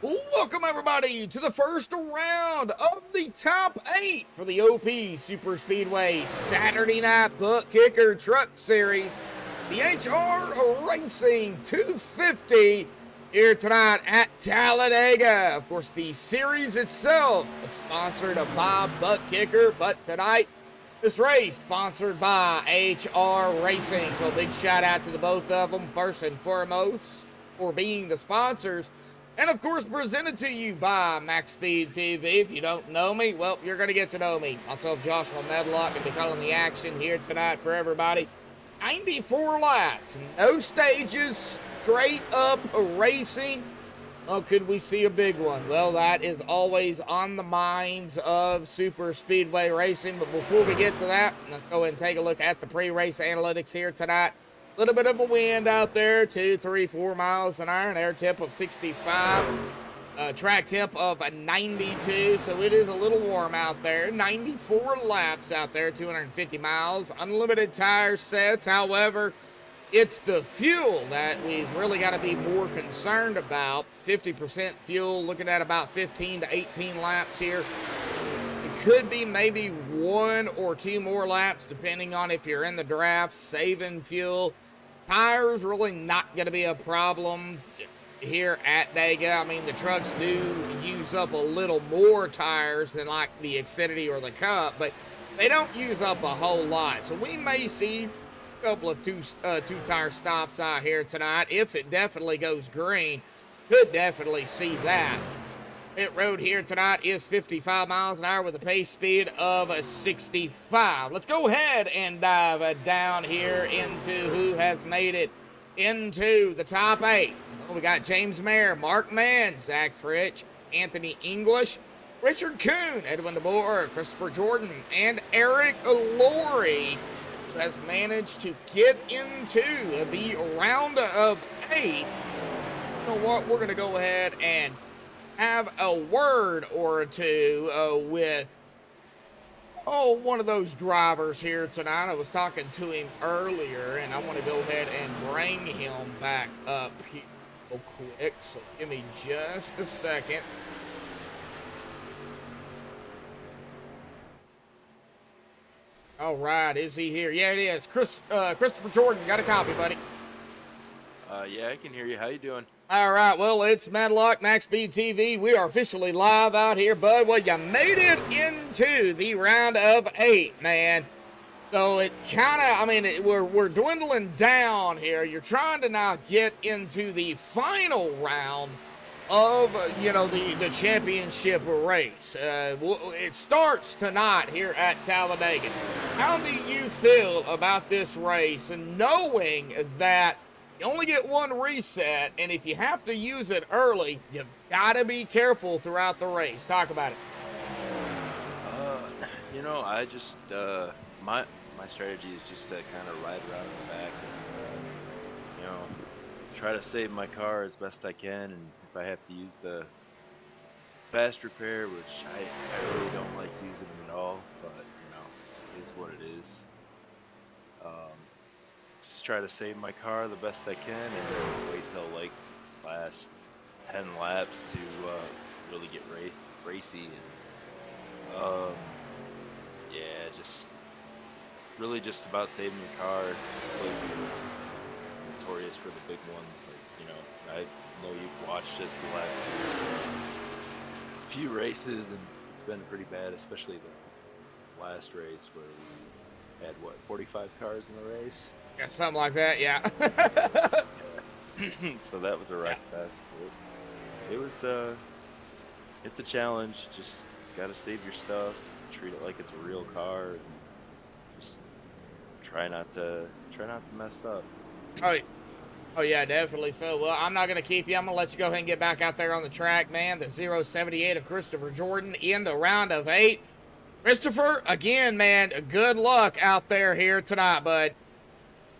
Welcome everybody to the first round of the top 8 for the OP Superspeedway Saturday Night Butt Kicker Truck Series. The HR Racing 250 here tonight at Talladega. Of course, the series itself is sponsored by Butt Kicker, but tonight this race sponsored by HR Racing. So big shout out to the both of them first and foremost for being the sponsors. And of course, presented to you by MaxspeedTV. If you don't know me, well, you're going to get to know me. Myself, Joshua Medlock, and be calling the action here tonight for everybody. 94 laps, no stages, straight up racing. Oh, could we see a big one? Well, that is always on the minds of Superspeedway racing. But before we get to that, let's go ahead and take a look at the pre-race analytics here tonight. A little bit of a wind out there, 2, 3, 4 miles an hour, an air temp of 65, track temp of 92, so it is a little warm out there. 94 laps out there, 250 miles, unlimited tire sets. However, it's the fuel that we've really got to be more concerned about. 50% fuel, looking at about 15 to 18 laps here. It could be maybe 1 or 2 more laps, depending on if you're in the draft, saving fuel. Tires really not going to be a problem here at Dega. I mean, the trucks do use up a little more tires than like the Xfinity or the Cup, but they don't use up a whole lot. So we may see a couple of two tire stops out here tonight. If it definitely goes green, could definitely see that. Pit road here tonight is 55 miles an hour with a pace speed of 65. Let's go ahead and dive down here into who has made it into the top 8. Well, we got James Mayer, Mark Mann, Zach Fritsch, Anthony English, Richard Kuhn, Edwin DeBoer, Christopher Jordan, and Eric Laurie, who has managed to get into the round of 8. You know what? We're going to go ahead and have a word or two with one of those drivers here tonight. I was talking to him earlier, and I want to go ahead and bring him back up here real quick. So give me just a second. All right, is he here? Yeah, it is. Christopher Jordan, got a copy, buddy? Yeah, I can hear you. How you doing? All right, well, it's Medlock, MaxspeedTV. We are officially live out here, bud. Well, you made it into the round of 8, man. So it kind of, I mean, we're dwindling down here. You're trying to now get into the final round of, the championship race. It starts tonight here at Talladega. How do you feel about this race and knowing that you only get one reset, and if you have to use it early, you've got to be careful throughout the race? Talk about it. I just, my strategy is just to kind of ride around in the back and, try to save my car as best I can, and if I have to use the fast repair, which I really don't like using them at all, but, it is what it is. Just try to save my car the best I can and wait till like last 10 laps to really get racy and yeah, just about saving your car. Racing is notorious for the big ones. Like, I know you've watched just the last few races, and it's been pretty bad, especially the last race where we had 45 cars in the race. Yeah, something like that, yeah. So that was a wreck fest. It was it's a challenge. Just gotta save your stuff, treat it like it's a real car, and just try not to mess up. Oh yeah, definitely. So, well, I'm not gonna keep you. I'm gonna let you go ahead and get back out there on the track, man. The 078 of Christopher Jordan in the round of 8. Christopher, again, man, good luck out there here tonight, bud.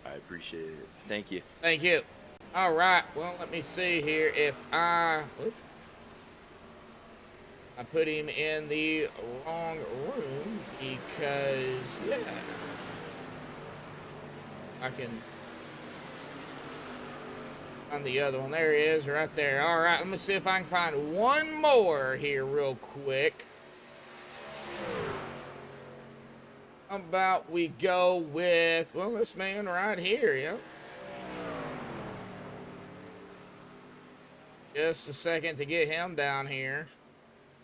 I appreciate it. Thank you. Thank you. All right. Well, let me see here if I put him in the wrong room because, yeah, I can On the other one. There he is, right there. All right, let me see if I can find one more here real quick. How about we go with, well, this man right here, yep. Just a second to get him down here.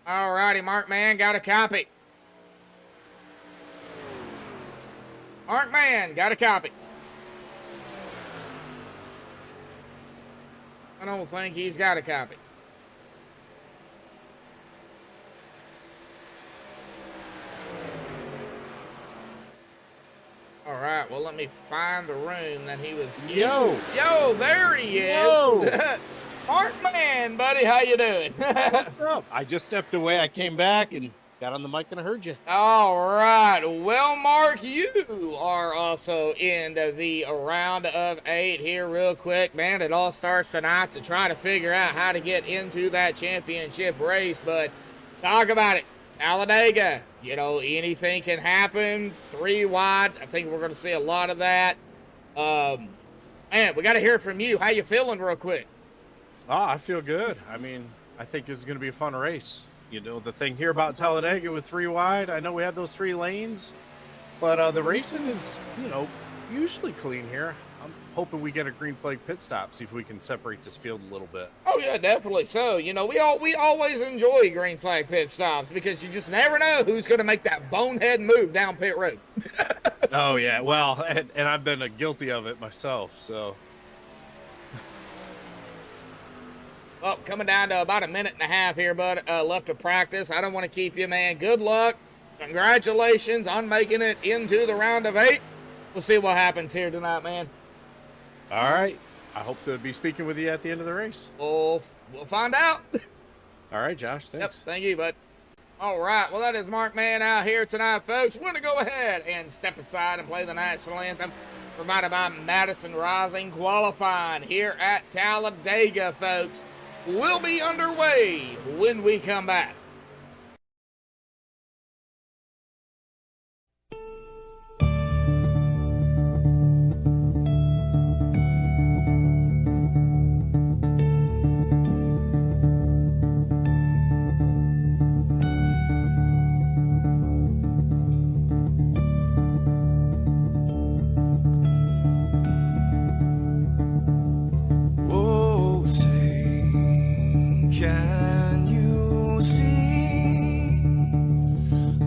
All righty, Mark Man, got a copy. Mark Man, got a copy. I don't think he's got a copy. All right, well, let me find the room that he was in. Yo, there he is. Yo. Mark Man, buddy, how you doing? What's up? I just stepped away. I came back and got on the mic and I heard you. All right. Well, Mark, you are also in the round of 8 here real quick. Man, it all starts tonight to try to figure out how to get into that championship race. But talk about it. Talladega, you know, anything can happen. 3 wide. I think we're going to see a lot of that. Man, we got to hear from you. How you feeling real quick? Oh, I feel good. I mean, I think it's going to be a fun race. You know, the thing here about Talladega with 3 wide, I know we have those 3 lanes, but the racing is, you know, usually clean here. I'm hoping we get a green flag pit stop, see if we can separate this field a little bit. Oh, yeah, definitely so. You know, we always enjoy green flag pit stops because you just never know who's going to make that bonehead move down pit road. Oh, yeah. Well, and I've been guilty of it myself, so... Well, coming down to about a minute and a half here, bud, left to practice. I don't want to keep you, man. Good luck. Congratulations on making it into the round of 8. We'll see what happens here tonight, man. All right. I hope to be speaking with you at the end of the race. We'll find out. All right, Josh. Thanks. Yep, thank you, bud. All right, well, that is Mark Man out here tonight, folks. We're going to go ahead and step aside and play the national anthem provided by Madison Rising qualifying here at Talladega, folks. Will be underway when we come back. Can you see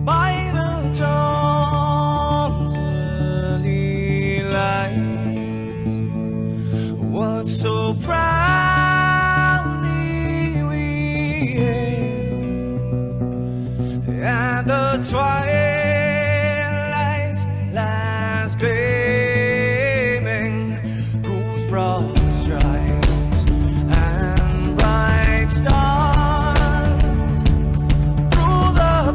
by the dawn's early light what so proudly we hailed at the twilight's last gleaming, whose broad stripes and bright stars through the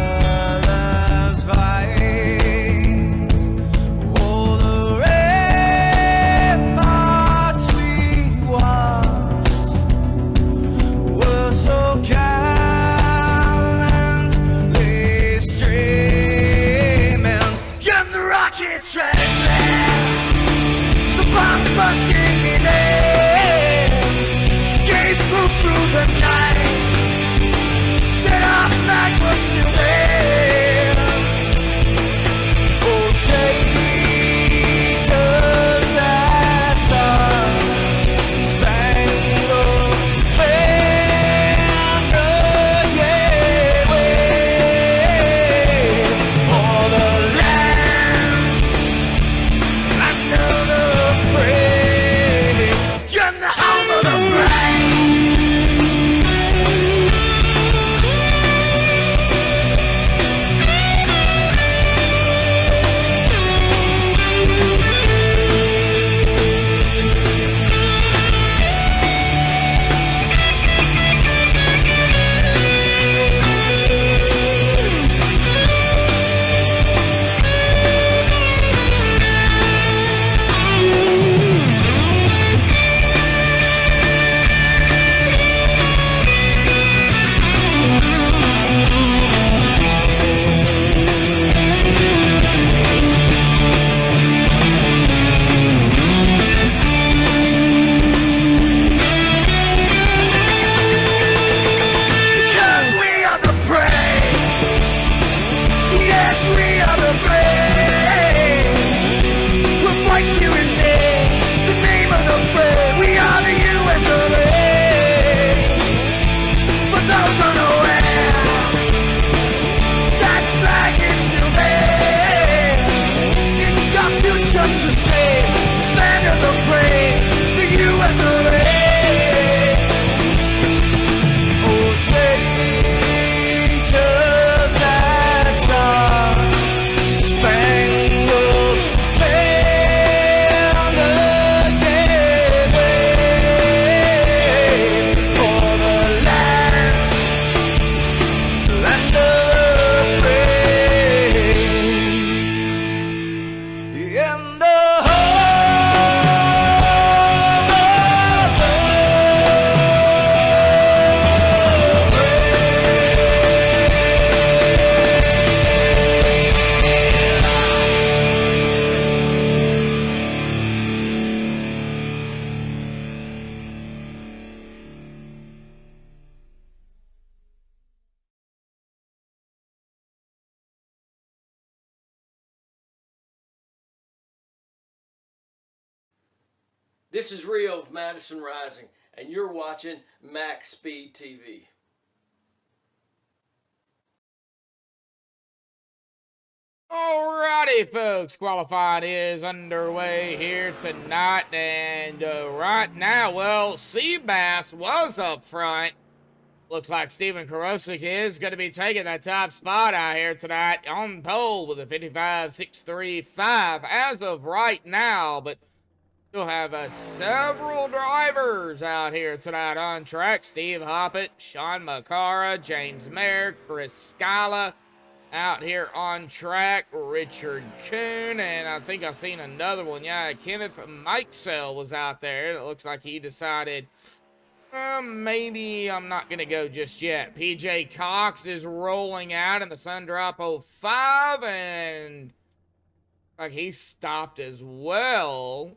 perilous fights, oh, the ramparts we watched were so gallantly streaming, and the rocket track, the bombs bursting in air, gave proof through the night that our flag was still there. Oh, traitors that star-spangled banner, yeah, wave for the land under the frame, and the home of the brave. This is Rio of Madison Rising, and you're watching MaxspeedTV. Alrighty, folks, qualifying is underway here tonight, and right now, well, Seabass was up front. Looks like Steven Karosik is going to be taking that top spot out here tonight on pole with a 55.635 as of right now, but still have several drivers out here tonight on track. Steve Hoppett, Sean Macara, James Mayer, Chris Scala out here on track, Richard Kuhn, and I think I've seen another one. Yeah, Kenneth Mikesell was out there. It looks like he decided, maybe I'm not going to go just yet. PJ Cox is rolling out in the Sundrop 05, and like he stopped as well.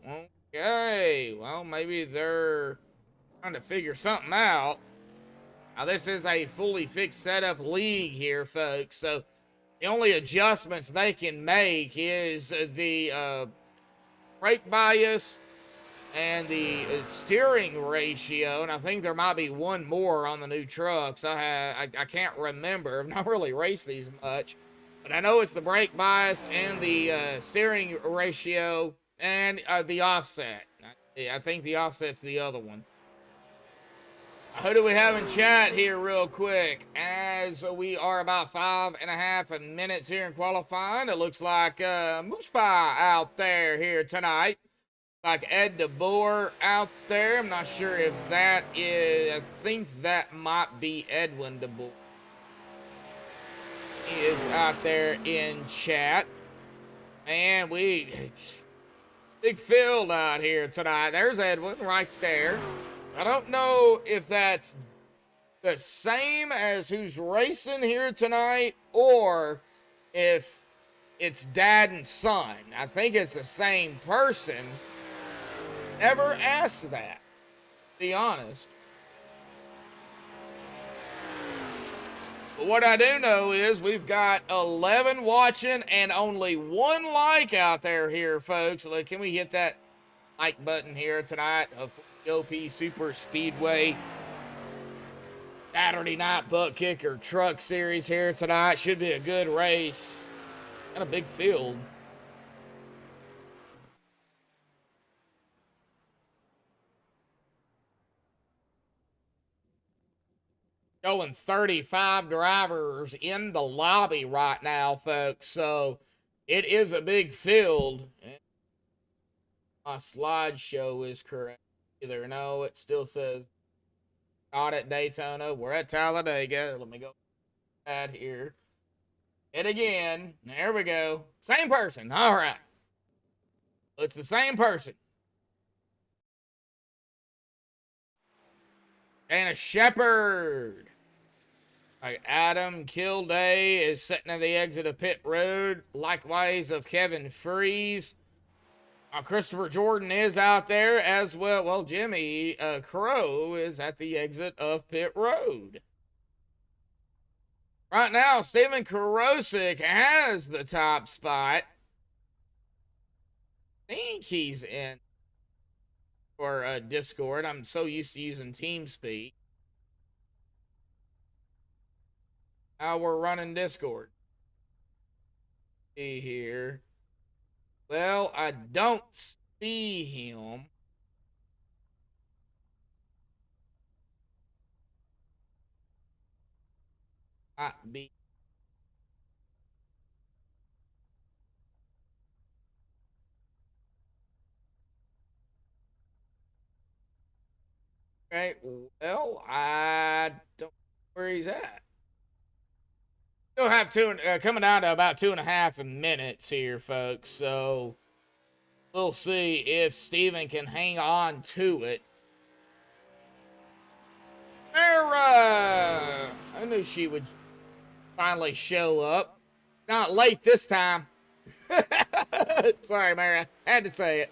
Okay, well, maybe they're trying to figure something out. Now, this is a fully fixed setup league here, folks, so the only adjustments they can make is the brake bias and the steering ratio, and I think there might be one more on the new trucks. I can't remember. I've not really raced these much, but I know it's the brake bias and the steering ratio and the offset. I think the offset's the other one. Who do we have in chat here real quick? As we are about 5.5 minutes here in qualifying, it looks like Moose Pie out there here tonight. Like Ed DeBoer out there. I'm not sure if that is, I think that might be Edwin DeBoer. He is out there in chat. Man, big field out here tonight. There's Edwin right there. I don't know if that's the same as who's racing here tonight or if it's dad and son. I think it's the same person. Never asked that, to be honest. But what I do know is we've got 11 watching and only 1 like out there here, folks. Look, can we hit that like button here tonight of OP Superspeedway Saturday night butt kicker truck series here tonight? Should be a good race and a big field. Showing 35 drivers in the lobby right now, folks. So it is a big field. My slideshow is correct. Either no, it still says not at Daytona. We're at Talladega. Let me go add here. It again. There we go. Same person. All right. It's the same person. Dana Shepard. Like Adam Kilday is sitting at the exit of pit road. Likewise of Kevin Freeze. Christopher Jordan is out there as well. Well, Jimmy Crow is at the exit of pit road. Right now, Steven Karosik has the top spot. I think he's in for Discord. I'm so used to using TeamSpeak. Now we're running Discord. See here. Well, I don't see him. Might be. Okay, well, I don't know where he's at. Still have coming down to about 2.5 minutes here, folks. So we'll see if Steven can hang on to it. Mara! I knew she would finally show up. Not late this time. Sorry, Mara. Had to say it.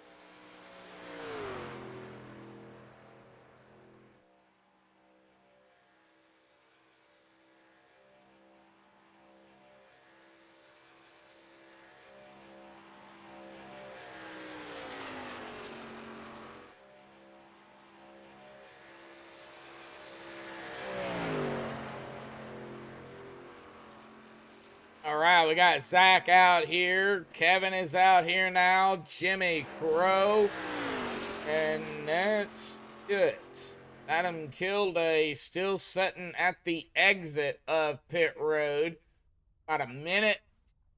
right, we got Zach out here. Kevin is out here now. Jimmy Crow. And that's it. Adam Kilday still sitting at the exit of pit road. About a minute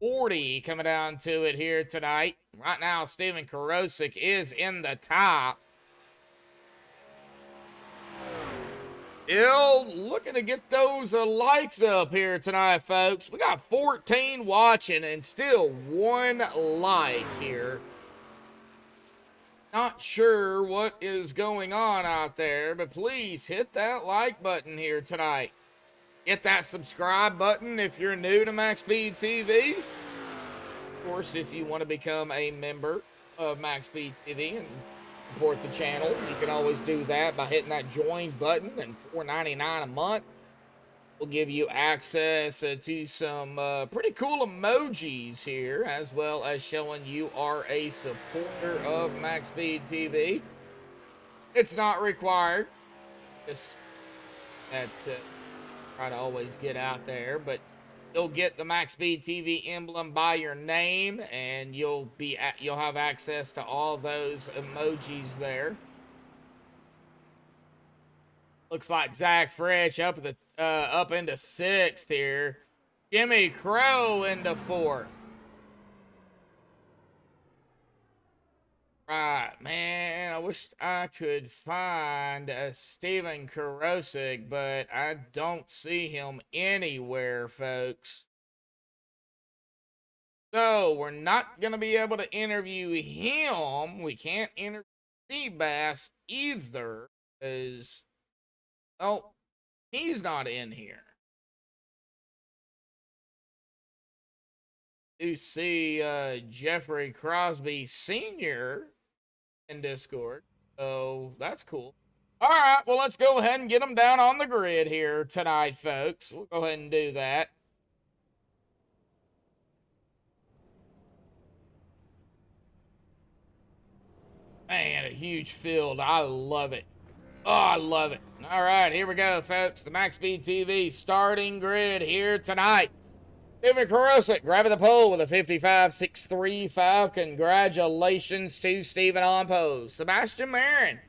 40 coming down to it here tonight. Right now, Steven Karosik is in the top. Still looking to get those likes up here tonight, folks. We got 14 watching and still 1 like here. Not sure what is going on out there, but please hit that like button here tonight. Hit that subscribe button if you're new to MaxspeedTV. Of course, if you want to become a member of MaxspeedTV and support the channel, you can always do that by hitting that join button, and $4.99 a month will give you access to some pretty cool emojis here, as well as showing you are a supporter of MaxspeedTV. It's not required. Just that try to always get out there, but you'll get the MaxspeedTV emblem by your name, and you'll have access to all those emojis there. Looks like Zach Fritch up into 6th here. Jimmy Crow into 4th. Right, man, I wish I could find Steven Karosik, but I don't see him anywhere, folks. So, we're not going to be able to interview him. We can't interview Seabass either, because, oh, he's not in here. You see Jeffrey Crosby Sr. in Discord, so that's cool. All right, well, let's go ahead and get them down on the grid here tonight, folks. We'll go ahead and do that. Man, a huge field. I love it. Oh, I love it. All right, here we go, folks. The MaxspeedTV starting grid here tonight. Steven Karosik grabbing the pole with a 55.635. Congratulations to Steven on pole. Sebastian Marin,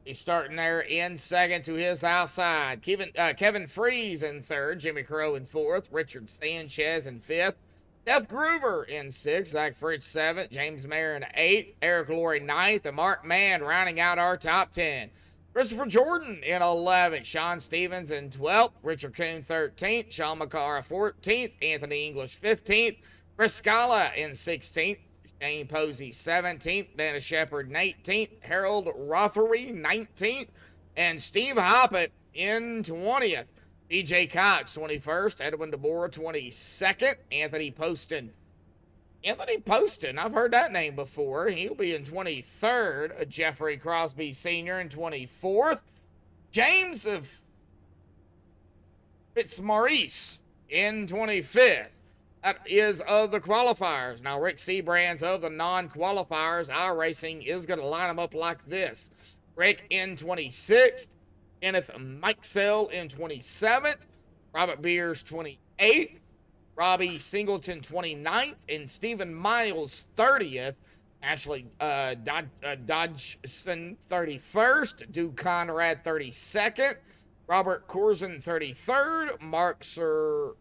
he's starting there in 2nd to his outside. Kevin Freeze in 3rd. Jimmy Crow in 4th. Richard Sanchez in 5th. Seth Groover in 6th. Zach Fritch 7th. James Marin 8th. Eric Laurie 9th. And Mark Mann rounding out our top 10. Christopher Jordan in 11th, Sean Stevens in 12th, Richard Kuhn 13th, Sean McCara 14th, Anthony English 15th, Chris Scala in 16th, Shane Posey 17th, Dana Shepard 19th, Harold Rothery 19th, and Steve Hoppett in 20th. DJ Cox 21st, Edwin DeBoer 22nd, Anthony Poston, I've heard that name before. He'll be in 23rd. Jeffrey Crosby Sr. in 24th. James of Fitzmaurice in 25th. That is of the qualifiers. Now, Rick Seabrands of the non-qualifiers. Our racing is going to line them up like this. Rick in 26th. Kenneth Mikesell in 27th. Robert Beers 28th. Robbie Singleton 29th, and Stephen Miles 30th. Ashley Dodgson 31st. Duke Conrad 32nd. Robert Corzin 33rd. Mark Serchio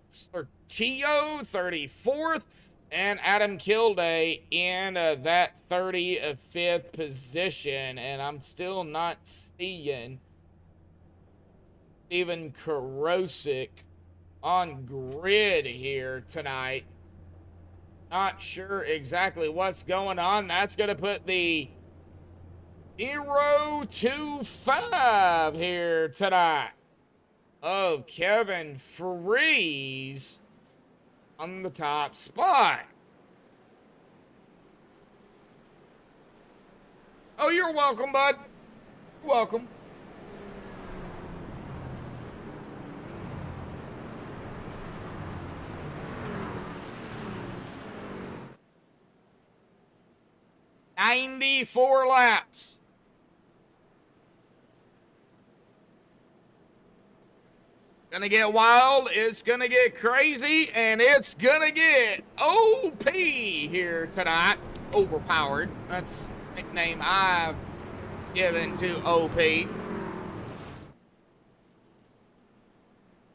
34th. And Adam Kilday in that 35th position. And I'm still not seeing Steven Karosik on grid here tonight. Not sure exactly what's going on. That's going to put the 025 here tonight of Kevin Freeze on the top spot. Oh, you're welcome, bud. You're welcome. $94 laps. Gonna get wild, it's gonna get crazy, and it's gonna get OP here tonight. Overpowered. That's the nickname I've given to OP.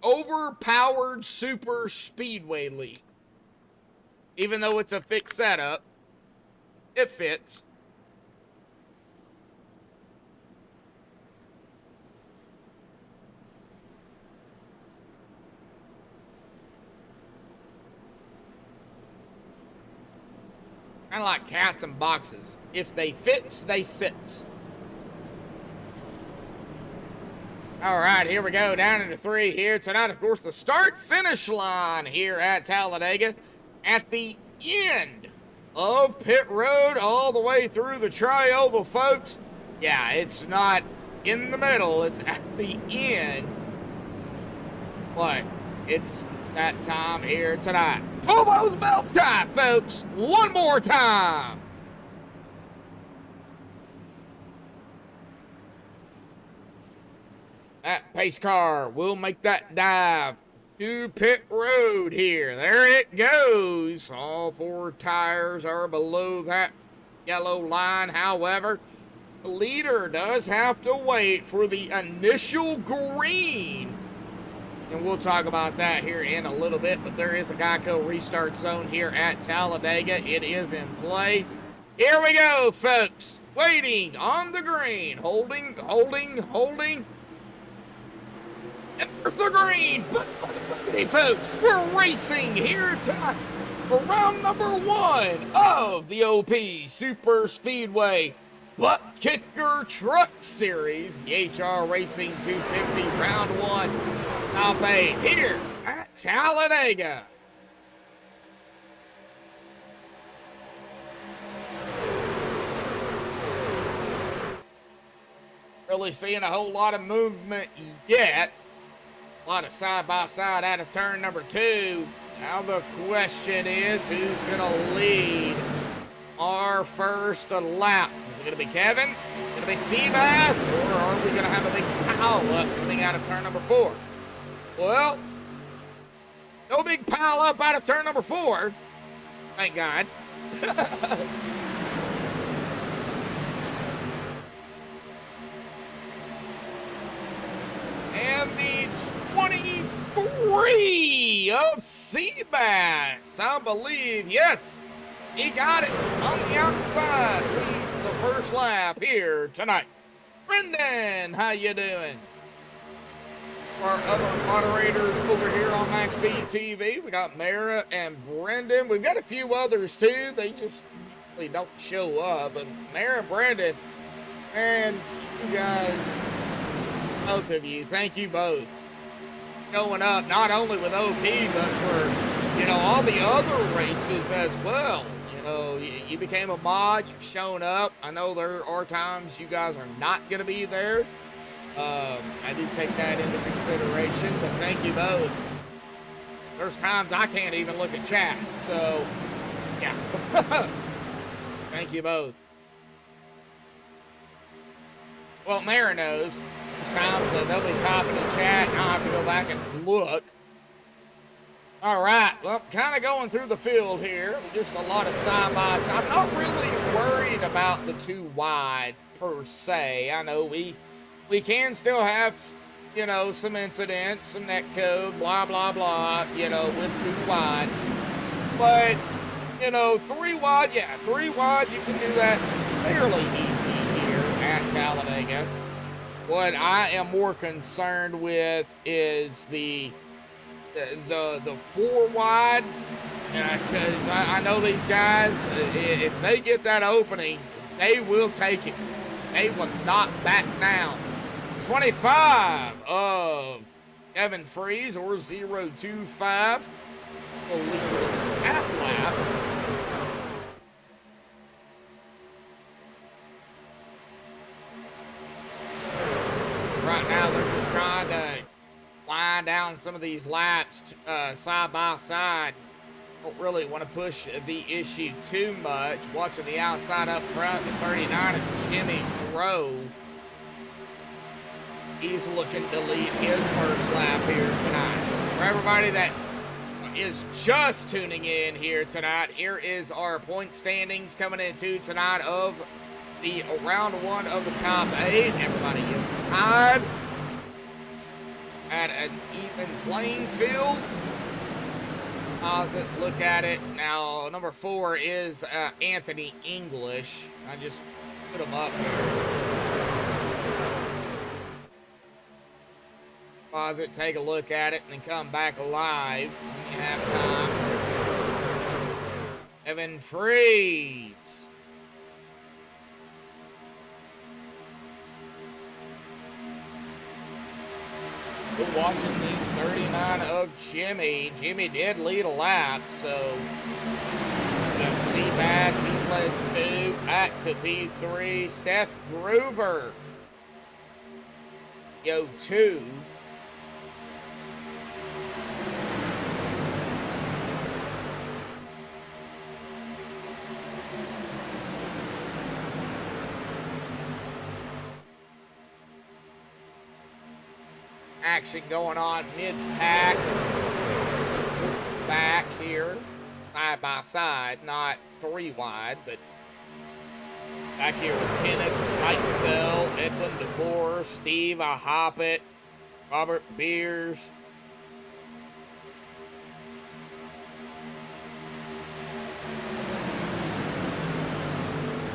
Overpowered Super Speedway League. Even though it's a fixed setup, it fits. Kind of like cats in boxes. If they fits, they sits. All right, here we go. Down into 3 here tonight. Of course, the start-finish line here at Talladega. At the end of pit road, all the way through the tri-oval, folks. Yeah, it's not in the middle. It's at the end. But it's that time here tonight. Pull those belts tight, folks. One more time. That pace car will make that dive to pit road here. There it goes. All 4 tires are below that yellow line. However, the leader does have to wait for the initial green. And we'll talk about that here in a little bit, but there is a Geico restart zone here at Talladega. It is in play. Here we go, folks. Waiting on the green. Holding. And there's the green. Hey, folks, we're racing here tonight for round number 1 of the OP Super Speedway Butt Kicker Truck Series. The HR Racing 250 round 1. Top 8 here at Talladega. Really seeing a whole lot of movement yet. A lot of side-by-side out of turn number 2. Now the question is, who's going to lead our first lap? Is it going to be Kevin? Is it going to be Seabass? Or are we going to have a big pile-up coming out of turn number 4? Well, no big pile up out of turn number 4. Thank God. And the 23 of Seabass, I believe. Yes, he got it on the outside. Leads the first lap here tonight. Brendan, how you doing? Our other moderators over here on MaxspeedTV, we got Mara and Brendan. We've got a few others too. They just really don't show up. But Mara and Brendan, and you guys, both of you, thank you both. Showing up not only with OP, but for, all the other races as well. You became a mod, you've shown up. I know there are times you guys are not going to be there. I do take that into consideration, but thank you both. There's times I can't even look at chat, so yeah. Thank you both. Well, Mara knows. There's times that they'll be typing in chat, and I'll have to go back and look. All right, well, kind of going through the field here. Just a lot of side-by-side. I'm not really worried about the 2 wide, per se. I know we can still have, some incidents, some net code, blah, blah, blah, with 2 wide. But, 3 wide, yeah, 3 wide, you can do that fairly easy here at Talladega. What I am more concerned with is the 4 wide, because I know these guys, if they get that opening, they will take it. They will not back down. 25 of Kevin Freeze, or 025 will lead the half lap. Right now they're just trying to line down some of these laps side by side. Don't really want to push the issue too much. Watching the outside up front, the 39 of Jimmy Grove. He's looking to lead his first lap here tonight. For everybody that is just tuning in here tonight, here is our point standings coming into tonight of the round one of the top 8. Everybody is tied at an even playing field. Pause it, look at it. Now, number 4 is Anthony English. I just put him up here. Pause it, take a look at it, and then come back live when you have time. Evan Freeze. We're watching the 39 of Jimmy. Jimmy did lead a lap, so got Seabass, he's led 2, back to P3. Seth Groover, yo 2. Action going on mid-pack, back here, side by side, not 3 wide, but back here with Kenneth, Mike Sell, Edwin DeBoer, Steve Hoppet, Robert Beers.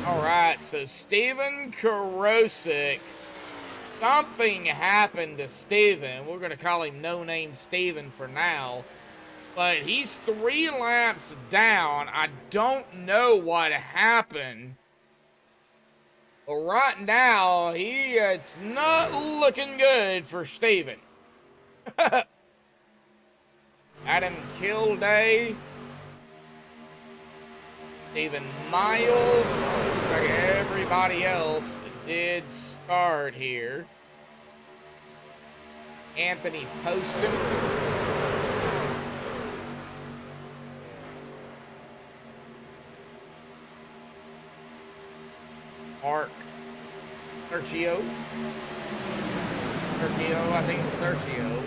All right, so Steven Karosik. Something happened to Steven. We're going to call him No Name Steven for now. But he's 3 laps down. I don't know what happened. But right now, it's not looking good for Steven. Adam Kilday. Stephen Miles. Looks like everybody else did start here. Anthony Poston. Mark Sergio. I think it's Sergio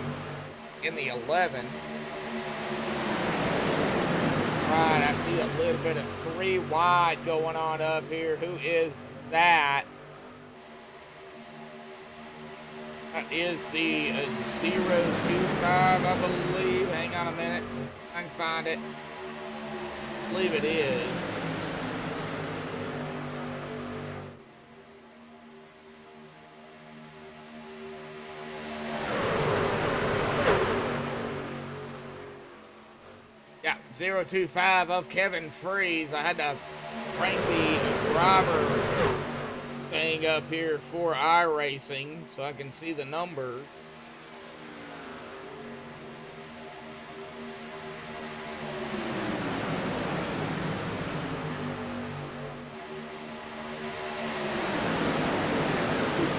in the 11. Right, I see a little bit of 3 wide going on up here. Who is that? That is the 025, I believe. Hang on a minute. I can find it. I believe it is. Yeah, 025 of Kevin Freeze. I had to bring the driver thing up here for iRacing so I can see the numbers.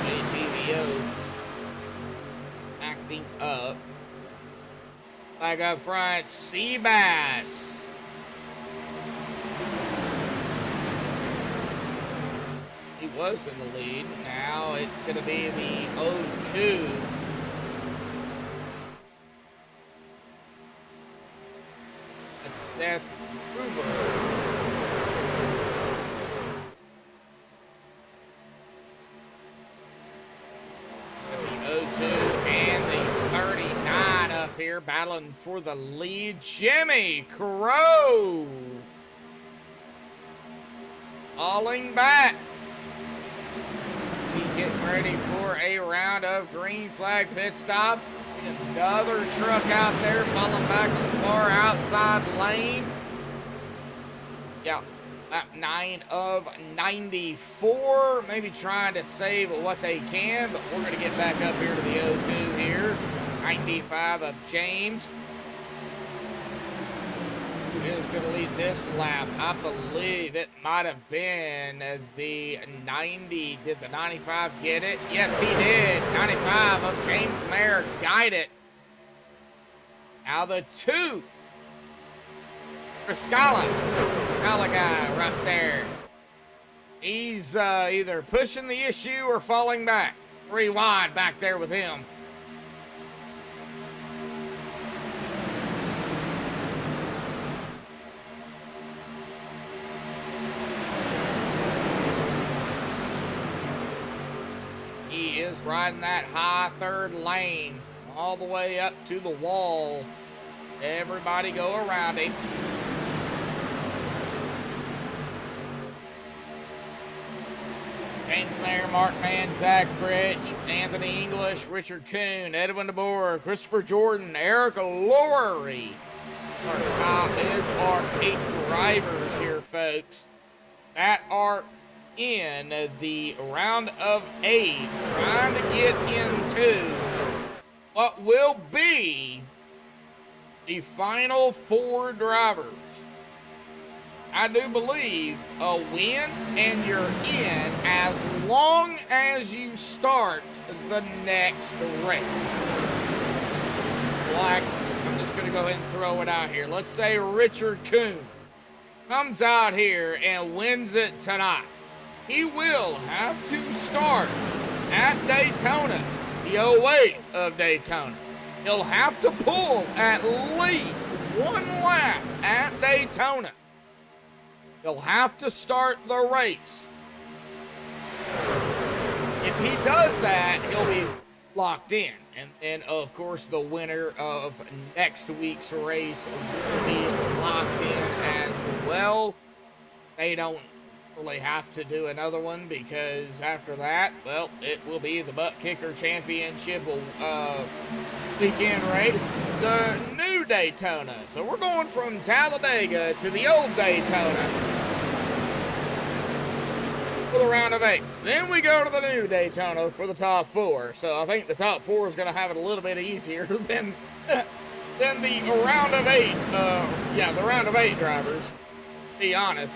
APVO acting up. Back up front, Seabass. He was in the lead. Now it's going to be the 02. That's Seth Gruber. The 02 and the 39 up here battling for the lead. Jimmy Crow falling back. Getting ready for a round of green flag pit stops. See another truck out there falling back on the far outside lane. Yeah, lap 9 of 94. Maybe trying to save what they can, but we're going to get back up here to the 02 here. 95 of James. Who is going to lead this lap? I believe it might have been the 90. Did the 95 get it? Yes, he did. 95 of James Mayer got it. Now the 2. Scala guy right there. He's either pushing the issue or falling back. 3 wide back there with him. He is riding that high 3rd lane all the way up to the wall. Everybody go around him. James Mayer, Mark Mann, Zach Fritch, Anthony English, Richard Kuhn, Edwin DeBoer, Christopher Jordan, Eric Laurie. Our top is our 8 drivers here, folks, that are in the round of 8, trying to get into what will be the final 4 drivers. I do believe a win and you're in as long as you start the next race. Like, I'm just going to go ahead and throw it out here. Let's say Richard Kuhn comes out here and wins it tonight. He will have to start at Daytona, the 08 of Daytona. He'll have to pull at least 1 lap at Daytona. He'll have to start the race. If he does that, he'll be locked in. And of course, the winner of next week's race will be locked in as well. They don't really have to do another one because after that, well, it will be the Butt Kicker Championship weekend race, the new Daytona. So we're going from Talladega to the old Daytona for the round of 8. Then we go to the new Daytona for the top 4. So I think the top 4 is going to have it a little bit easier than the round of 8. The round of 8 drivers, to be honest.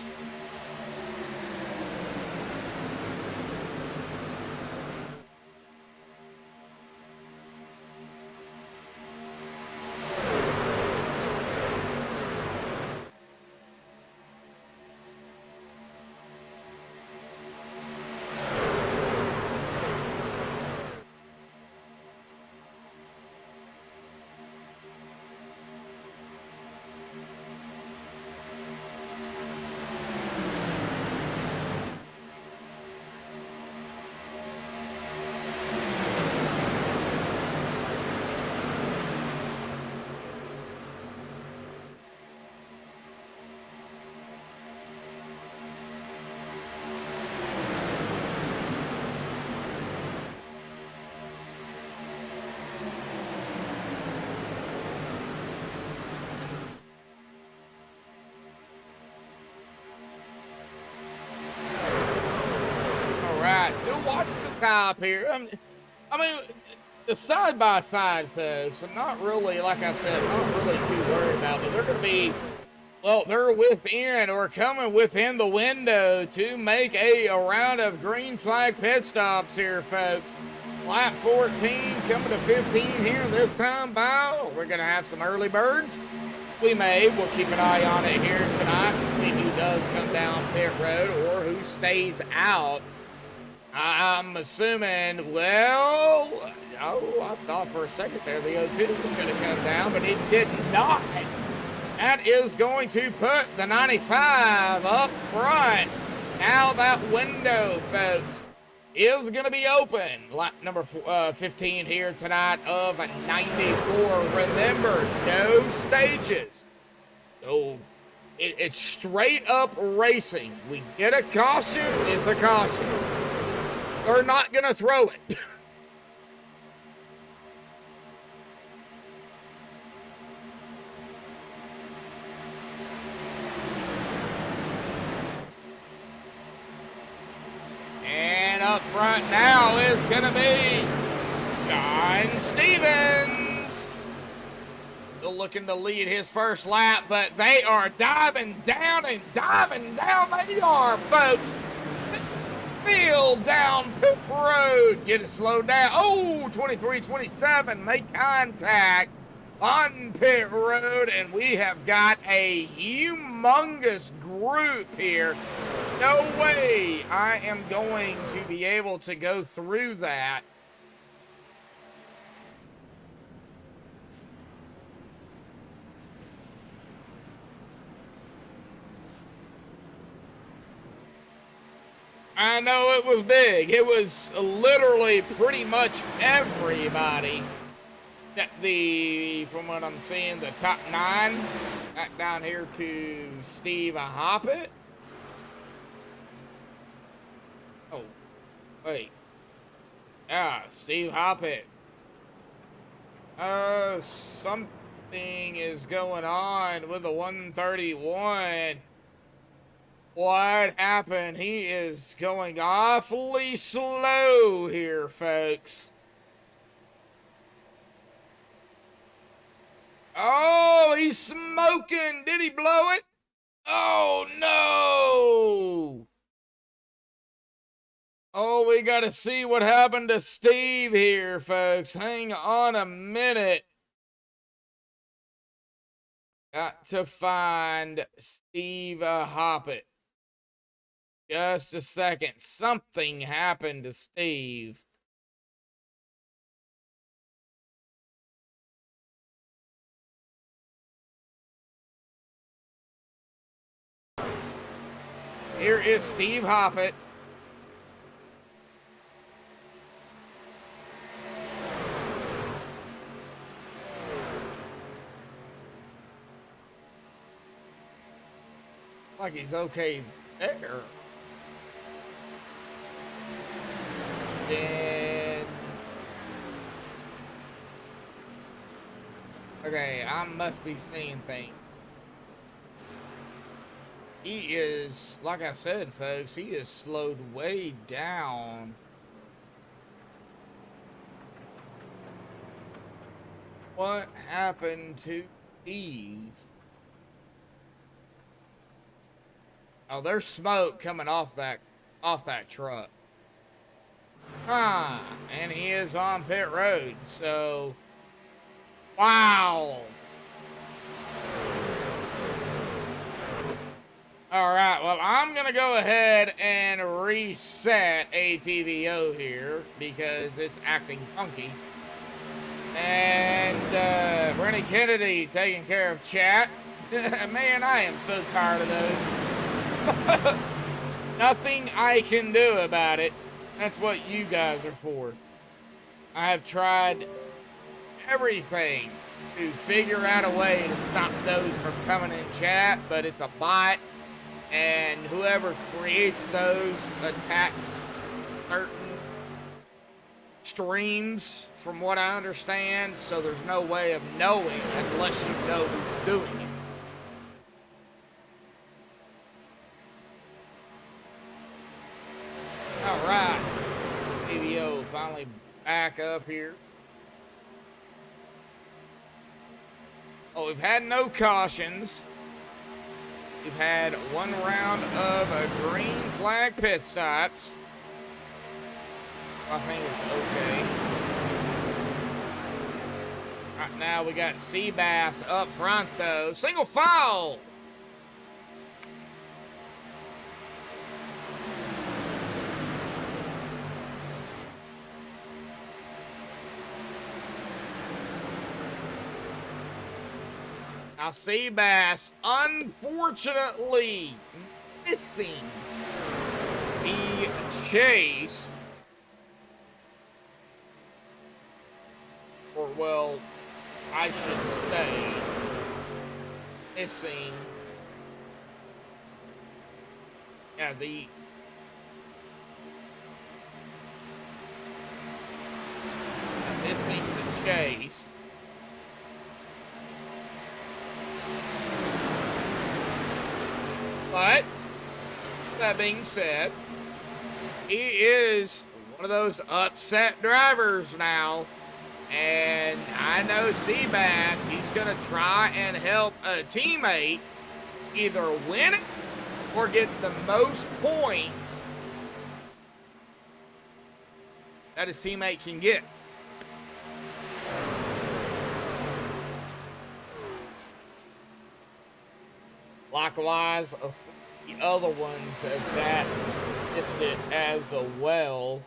Still watching the top here. I mean, the side-by-side folks, I'm not really, like I said, not really too worried about it. They're going to be, well, they're within or coming within the window to make a round of green flag pit stops here, folks. Lap 14 coming to 15 here this time by. We're going to have some early birds. We'll keep an eye on it here tonight to see who does come down pit road or who stays out. I'm assuming, well, I thought for a second there the O2 was going to come down, but it did not. That is going to put the 95 up front. Now that window, folks, is going to be open. Lap number 15 here tonight of 94. Remember, no stages. So it's straight up racing. We get a caution, it's a caution. They're not going to throw it. And up front now is going to be John Stevens. Still looking to lead his first lap, but they are diving down and diving down. They are, folks. Field down pit road. Get it slowed down. Oh, 23-27. Make contact on pit road. And we have got a humongous group here. No way I am going to be able to go through that I know it was big. It was literally pretty much everybody. From what I'm seeing, the top 9. Back down here to Steve Hoppet. Oh, wait. Yeah, Steve Hoppet. Something is going on with the 131. What happened? He is going awfully slow here, folks. Oh, he's smoking. Did he blow it? Oh, no. Oh, we got to see what happened to Steve here, folks. Hang on a minute. Got to find Steve Hoppet. Just a second. Something happened to Steve. Here is Steve Hoppet. Like he's okay there. Then okay, I must be seeing things. He is, like I said, folks, he is slowed way down. What happened to Steve? Oh, there's smoke coming off that truck. Huh, and he is on pit road, so wow. All right, well, I'm going to go ahead and reset ATVO here because it's acting funky. And Brenny Kennedy taking care of chat. Man, I am so tired of those. Nothing I can do about it. That's what you guys are for. I have tried everything to figure out a way to stop those from coming in chat, but it's a bot. And whoever creates those attacks certain streams, from what I understand, so there's no way of knowing unless you know who's doing it. All right, video finally back up here. Oh, we've had no cautions. We've had one round of green flag pit stops. I think it's okay. Right now we got Seabass up front though. Single foul. Now Seabass, unfortunately, missing the chase. Or, well, I should say, missing. Yeah, missing the chase. But, that being said, he is one of those upset drivers now. And I know Seabass, he's going to try and help a teammate either win it or get the most points that his teammate can get. Likewise, the other ones that missed it as well.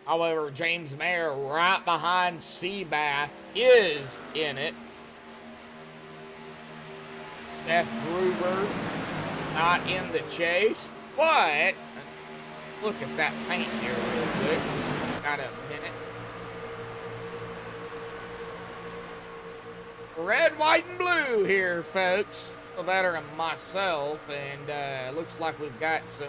However, James Mayer right behind Seabass is in it. Seth Gruber not in the chase, but look at that paint here real quick. Got a minute. Red, white, and blue here, folks. A veteran myself, and looks like we've got some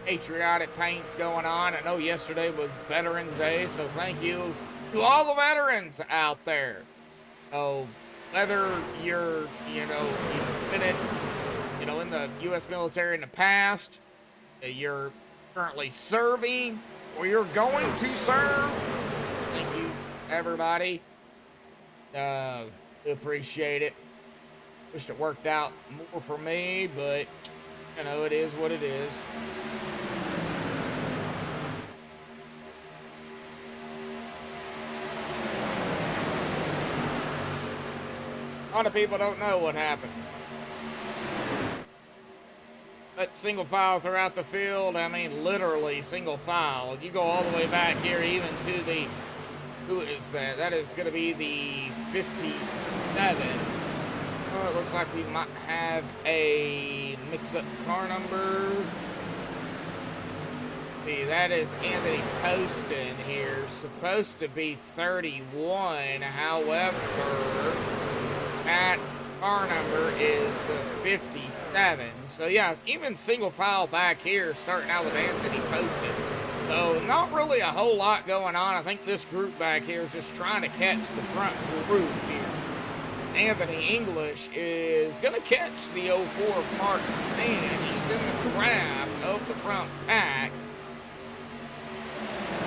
patriotic paints going on. I know yesterday was Veterans Day, so thank you to all the veterans out there. So whether you're, you've been in the U.S. military in the past, you're currently serving, or you're going to serve, thank you, everybody. Appreciate it. Wish it worked out more for me, but it is what it is. A lot of people don't know what happened. But single file throughout the field, I mean literally single file. You go all the way back here even to the, who is that? That is going to be the 57. Oh, it looks like we might have a mix-up car number. See, that is Anthony Poston here. Supposed to be 31. However, that car number is the 57. So yes, even single file back here, starting out with Anthony Poston. So not really a whole lot going on. I think this group back here is just trying to catch the front group here. Anthony English is going to catch the 04 Mark Man. He's in the draft of the front pack.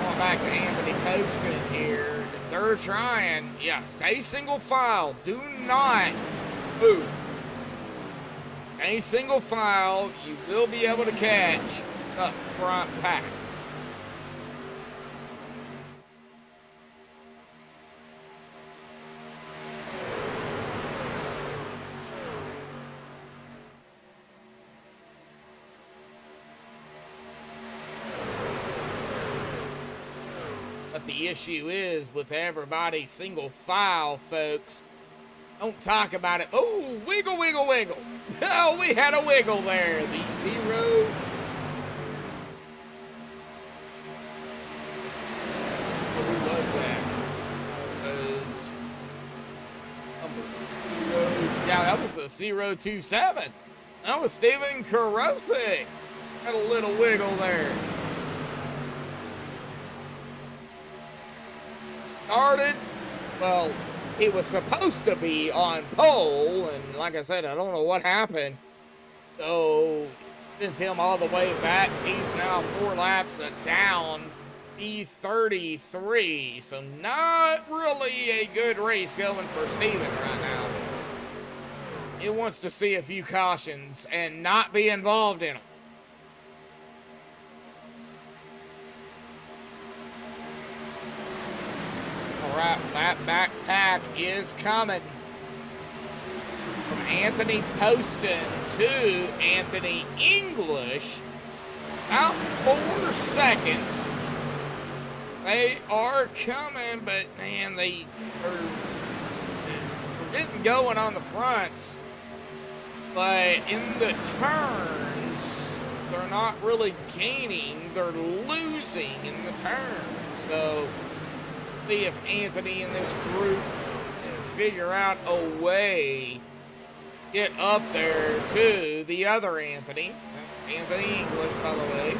Going back to Anthony Poston here. They're trying. Yeah, stay single file. Do not move. Stay single file. You will be able to catch the front pack. But the issue is with everybody single file, folks. Don't talk about it. Oh, wiggle, wiggle, wiggle. Oh, we had a wiggle there. The 0. Who was that? Yeah, that was the 027. That was Steven Karosik. Had a little wiggle there. Started, well, he was supposed to be on pole, and like I said, I don't know what happened. So, sent him all the way back. He's now 4 laps down, P33. So, not really a good race going for Steven right now. He wants to see a few cautions and not be involved in them. Right, that backpack is coming from Anthony Poston to Anthony English. About 4 seconds. They are coming, but man, they're getting going on the fronts. But in the turns, they're not really gaining. They're losing in the turns. So see if Anthony and this group can figure out a way get up there to the other Anthony. Anthony English, by the way.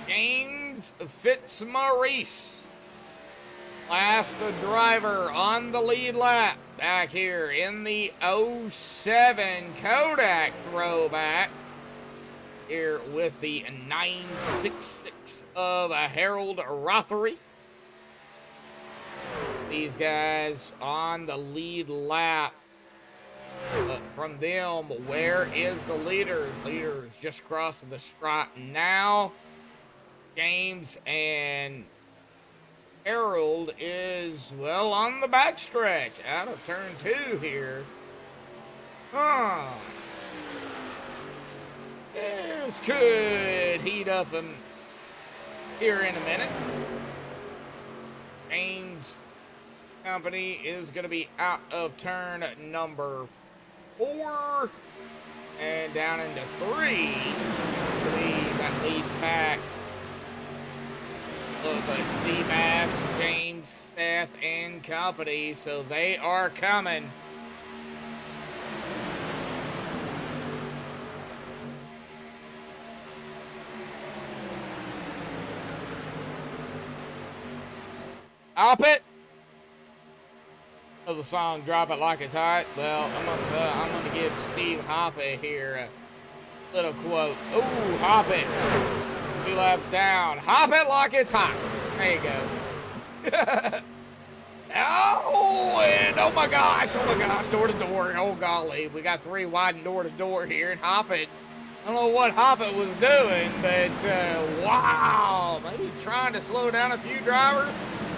James Fitzmaurice. Last driver on the lead lap back here in the 07 Kodak throwback here with the 966 of Harold Rothery. These guys on the lead lap. From them, where is the leader? Leader is just crossing the stripe now. James and Harold is, well, on the backstretch, out of turn 2 here. This could heat up him here in a minute. James Company is going to be out of turn number 4 and down into 3. That lead pack of Seabass, James, Seth, and company. So they are coming. Hop it. Oh, the song "Drop It Like It's Hot." Well, I'm gonna give Steve Hoppe here a little quote. Ooh, hop it. 2 laps down. Hop it like it's hot. There you go. Oh my gosh, door to door. Oh golly, we got 3 wide and door to door here, and Hoppet. I don't know what Hoppet was doing, but wow, maybe trying to slow down a few drivers.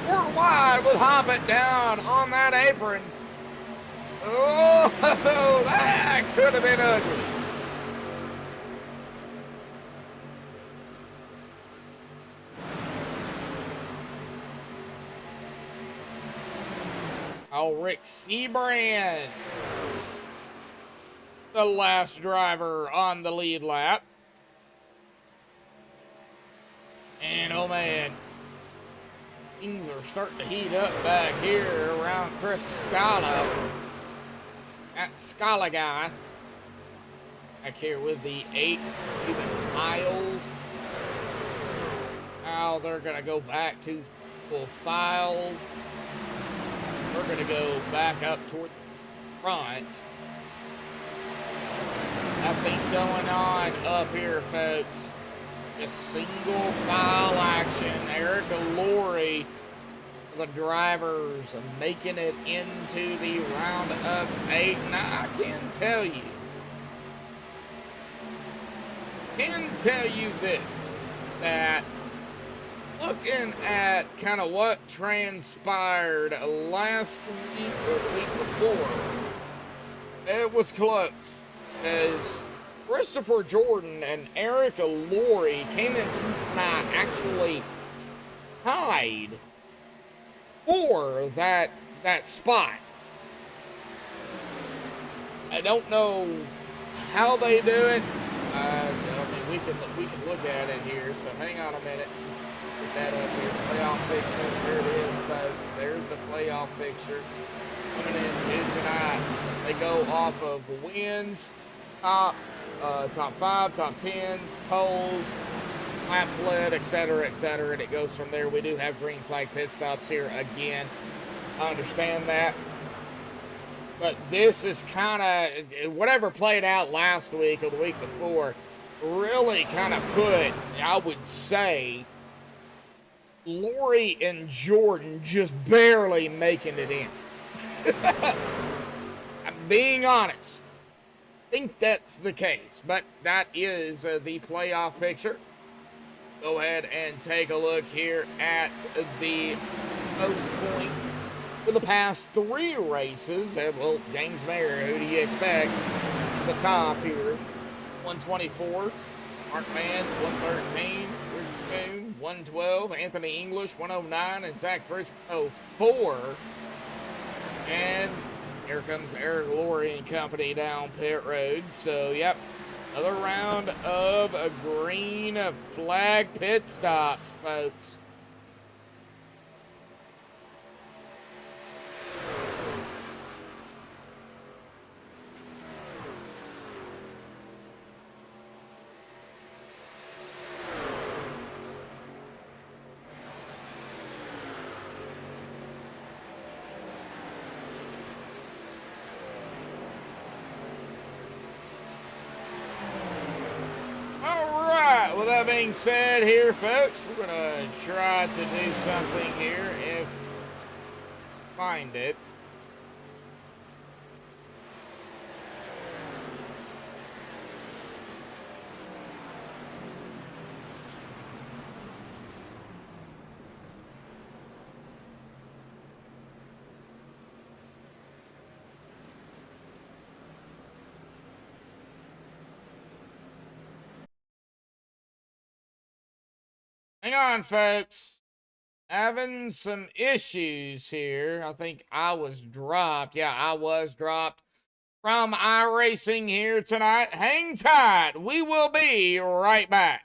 We're wide with Hoppet down on that apron. Oh, that could have been ugly. Oh, Rick Seabrand, the last driver on the lead lap. And oh man, things are starting to heat up back here around Chris Scala. That Scala guy back here with the 8 Stephen Miles. Now they're going to go back to full file. We're going to go back up toward the front. Nothing going on up here, folks. Just single file action. Eric Laurie, the drivers, making it into the round of 8. Now, I can tell you this, that looking at kind of what transpired last week or the week before, it was close. As Christopher Jordan and Eric Laurie came into tonight actually tied for that spot. I don't know how they do it. I mean, we can look at it here. So hang on a minute. Get that up here. Playoff picture. There it is, folks. There's the playoff picture coming in tonight. They go off of wins, top 5, top 10, poles, laps led, etc., etc., and it goes from there. We do have green flag pit stops here again. I understand that. But this is kind of, whatever played out last week or the week before, really kind of put, I would say, Laurie and Jordan just barely making it in. I'm being honest. I think that's the case, but that is the playoff picture. Go ahead and take a look here at the most points for the past 3 races. Well, James Mayer, who do you expect? The top here, 124. Mark Mann, 113. Richard Boone, 112. Anthony English, 109. And Zach Frisch, 104. And here comes Eric Laurie and company down pit road. So, yep, another round of green flag pit stops, folks. With that being said here, folks, we're going to try to do something here if find it. Hang on, folks. Having some issues here. I think I was dropped. Yeah, I was dropped from iRacing here tonight. Hang tight. We will be right back.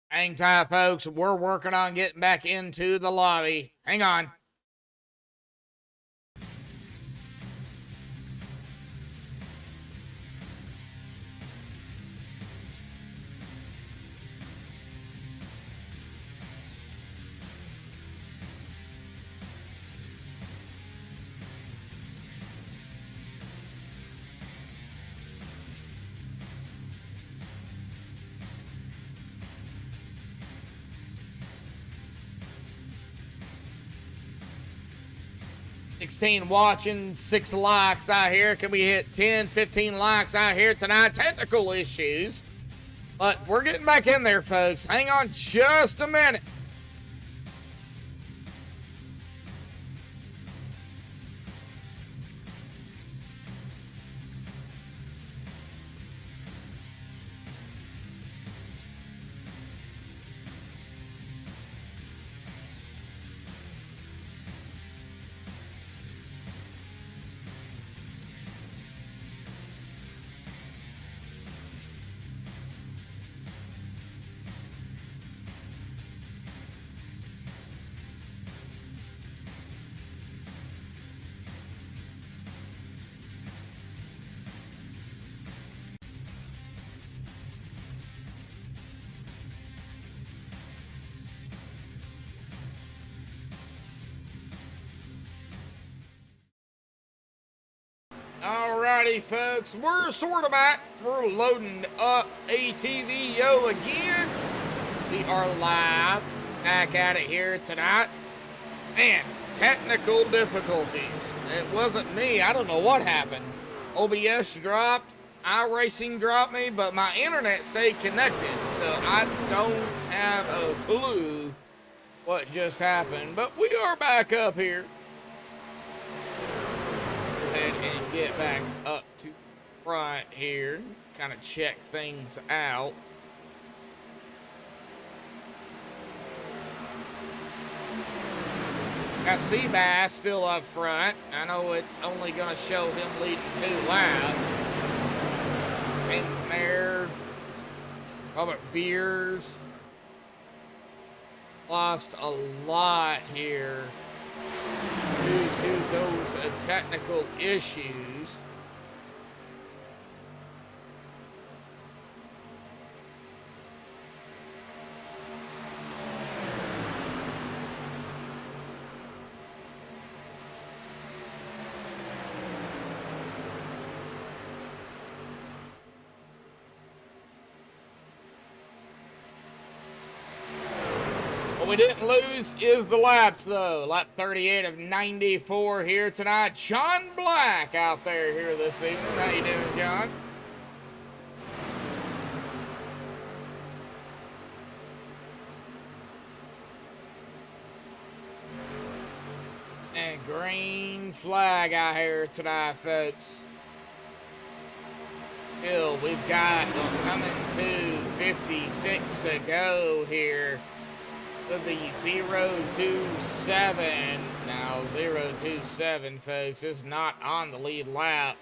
Hang tight, folks. We're working on getting back into the lobby. Hang on. $16 watching, 6 likes out here. Can we hit 10, 15 likes out here tonight? Technical issues, but we're getting back in there, folks. Hang on just a minute. Alrighty, folks, we're sort of back. We're loading up ATV again. We are live, back at it here tonight. Man, technical difficulties. It wasn't me. I don't know what happened. OBS dropped, iRacing dropped me, but my internet stayed connected, so I don't have a clue what just happened. But we are back up here. And get back up to front here, kind of check things out. Got Seabass still up front. I know it's only going to show him leading 2 laps. James Mayer, Robert Beers, lost a lot here due to those technical issues. What we didn't lose is the laps, though. Lap 38 of 94 here tonight. John Black out there here this evening. How you doing, John? And green flag out here tonight, folks. Still, we've got coming to 56 to go here. With the 027. Now 027, folks, is not on the lead lap.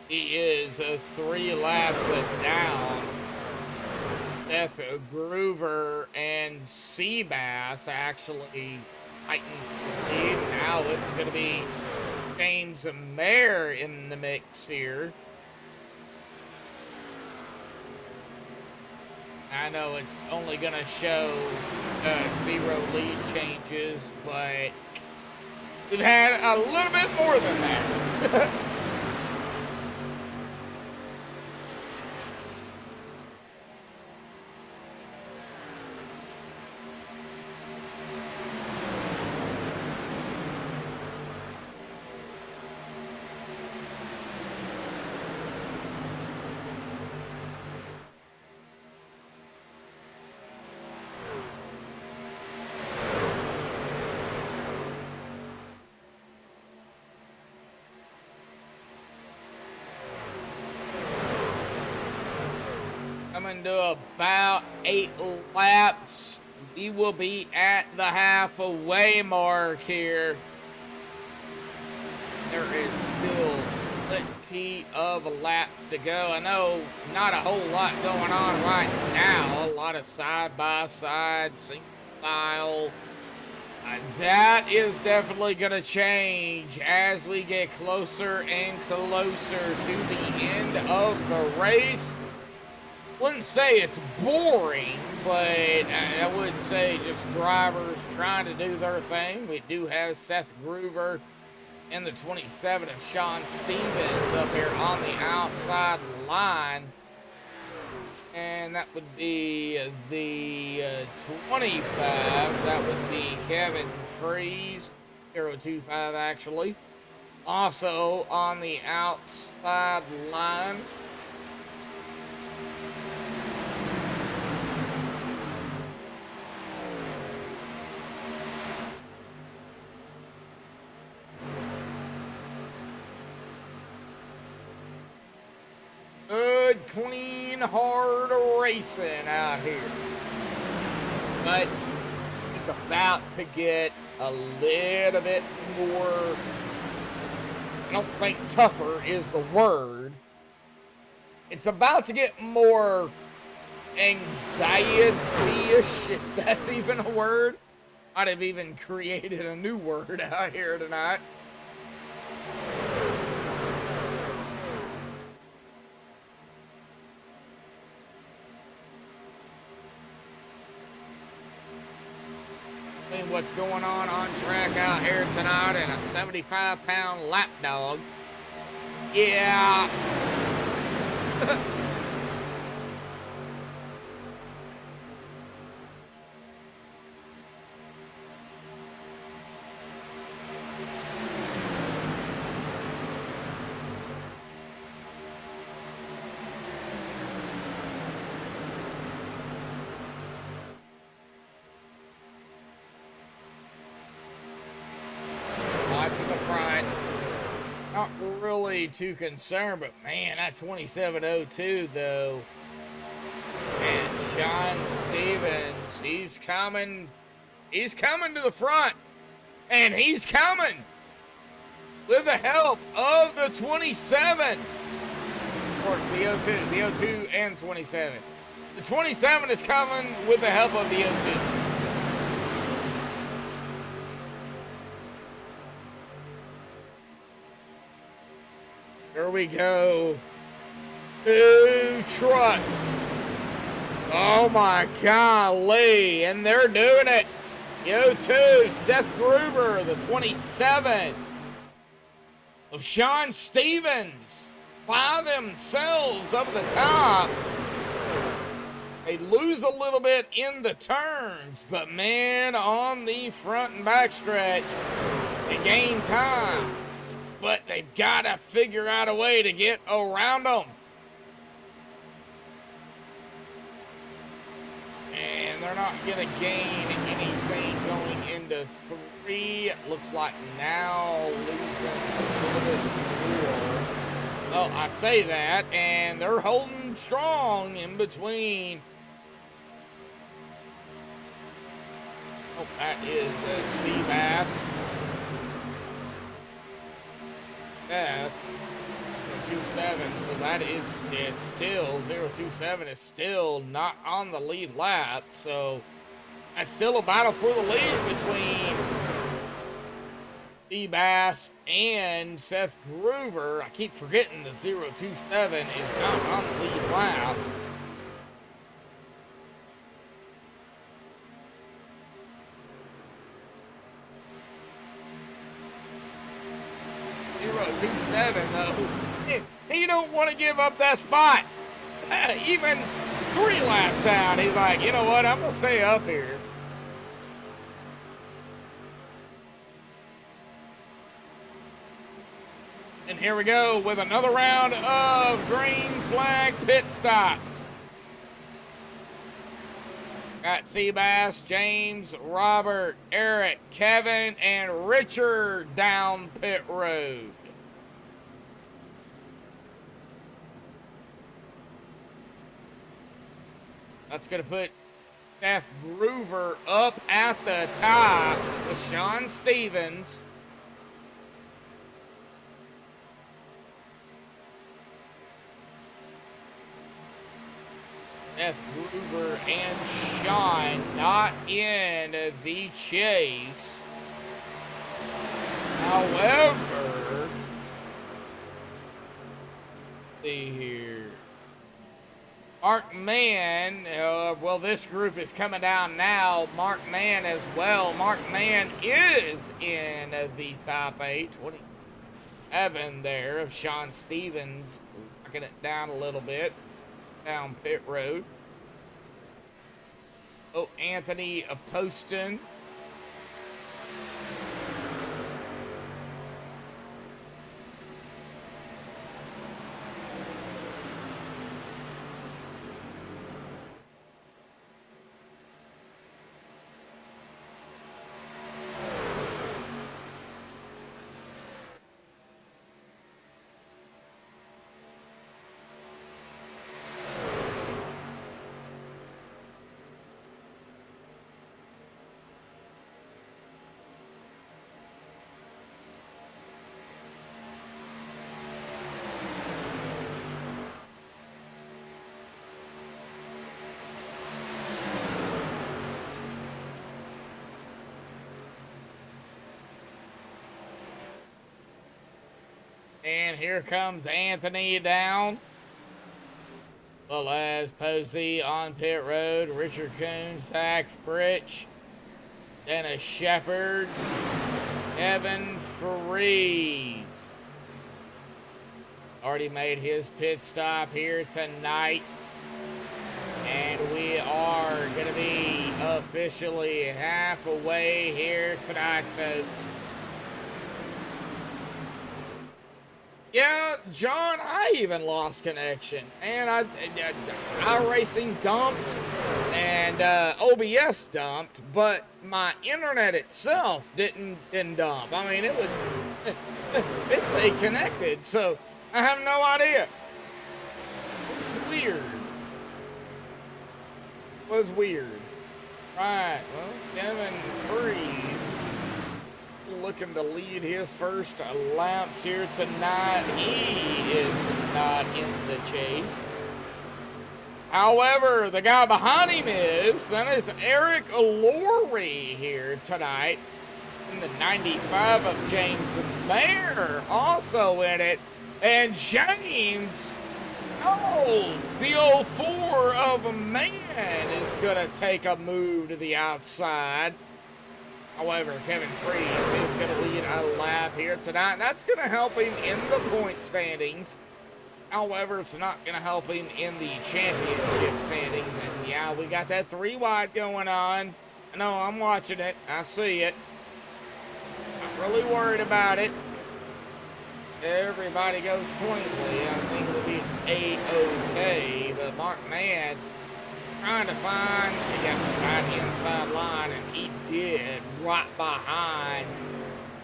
He is 3 laps down. Seth Groover and Seabass actually heightened the lead. Now it's going to be James Mayer in the mix here. I know it's only going to show 0 lead changes, but we've had a little bit more than that. Coming to about 8 laps. We will be at the halfway mark here. There is still plenty of laps to go. I know not a whole lot going on right now. A lot of side-by-side, single file. That is definitely going to change as we get closer and closer to the end of the race. Wouldn't say it's boring, but I would say just drivers trying to do their thing. We do have Seth Groover and the 27 of Sean Stevens up here on the outside line. And that would be the 25. That would be Kevin Freeze, 025 actually. Also on the outside line. Good, clean, hard racing out here. But it's about to get a little bit more, I don't think tougher is the word. It's about to get more anxiety-ish, if that's even a word. I'd have even created a new word out here tonight. What's going on track out here tonight in a 75-pound lapdog. Yeah. Not really too concerned, but man, that 2702 though, and Sean Stevens, he's coming to the front, and he's coming with the help of the 27, or the 02 and 27. The 27 is coming with the help of the 02. Here we go. 2 trucks. Oh my golly. And they're doing it. Yo, 2, Seth Groover, the 27 of Sean Stevens, by themselves up at the top. They lose a little bit in the turns, but man, on the front and back stretch, they gain time. But they've got to figure out a way to get around them. And they're not going to gain anything going into 3. It looks like now losing a little bit more. Well, I say that, and they're holding strong in between. Oh, that is the Seabass. F 027, so that is still 027 is still not on the lead lap, so that's still a battle for the lead between Seabass and Seth Groover. I keep forgetting the 027 is not on the lead lap. though. He don't want to give up that spot. Even 3 laps out, he's like, you know what, I'm going to stay up here. And here we go with another round of green flag pit stops. Got Seabass, James, Robert, Eric, Kevin, and Richard down pit road. That's going to put Seth Groover up at the top with Sean Stevens. Seth Groover and Sean not in the chase. However, let's see here. Mark Mann, well, this group is coming down now. Mark Mann as well. Mark Mann is in the top 8. 27 there of Sean Stevens, knocking it down a little bit. Down pit road. Oh, Anthony Poston. And here comes Anthony down. Velez Posey on pit road. Richard Coons, Zach Fritch, Dennis Shepard, Evan Freeze. Already made his pit stop here tonight. And we are going to be officially halfway here tonight, folks. Yeah, John, I even lost connection. And iRacing dumped and OBS dumped, but my internet itself didn't dump. I mean, it stayed connected, so I have no idea. It's weird. It was weird. Right, well, Kevin Freeze looking to lead his first laps here tonight. He is not in the chase. However, the guy behind him is Eric Laurie here tonight in the 95 of James Mayer, also in it. And James, the 04 of Man is going to take a move to the outside. However, Kevin Freeze is going to lead a lap here tonight. That's going to help him in the point standings. However, it's not going to help him in the championship standings. And yeah, we got that 3 wide going on. I know, I'm watching it. I see it. Not really worried about it. Everybody goes cleanly. I think it'll be A-OK. But Mark Mann trying to find, he got the inside line, and he did right behind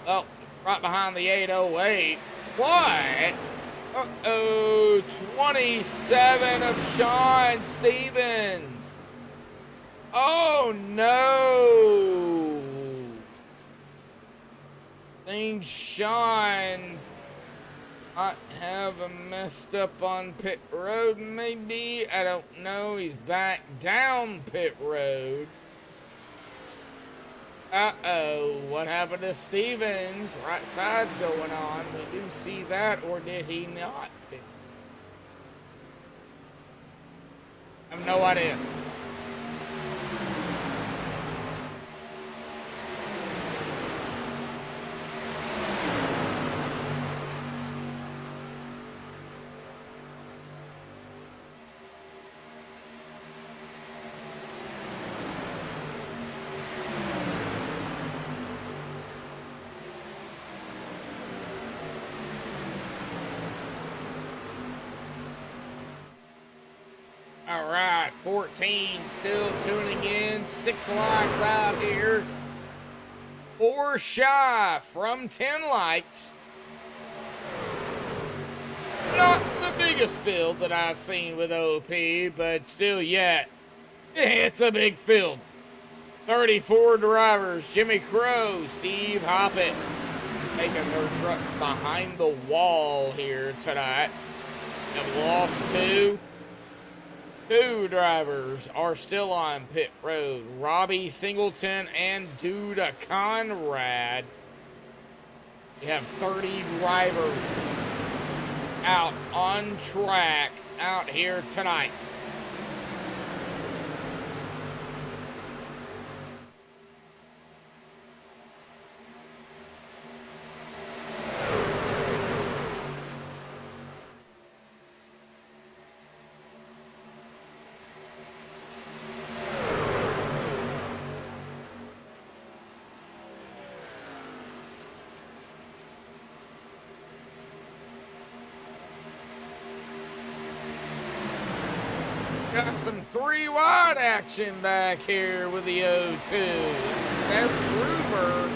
the 808. What? Uh-oh, 27 of Sean Stevens. Oh, no. I think Sean might have messed up on pit road, maybe. I don't know. He's back down pit road. Uh-oh. What happened to Stevens? Right side's going on. We do see that, or did he not? I have no idea. All right, 14 still tuning in. 6 likes out here. 4 shy from 10 likes. Not the biggest field that I've seen with OP, but still yet, it's a big field. 34 drivers, Jimmy Crow, Steve Hoppett, taking their trucks behind the wall here tonight. Have lost 2. 2 drivers are still on pit road. Robbie Singleton and Duda Conrad. You have 30 drivers out on track out here tonight. Got some 3 wide action back here with the O2. Seth Gruber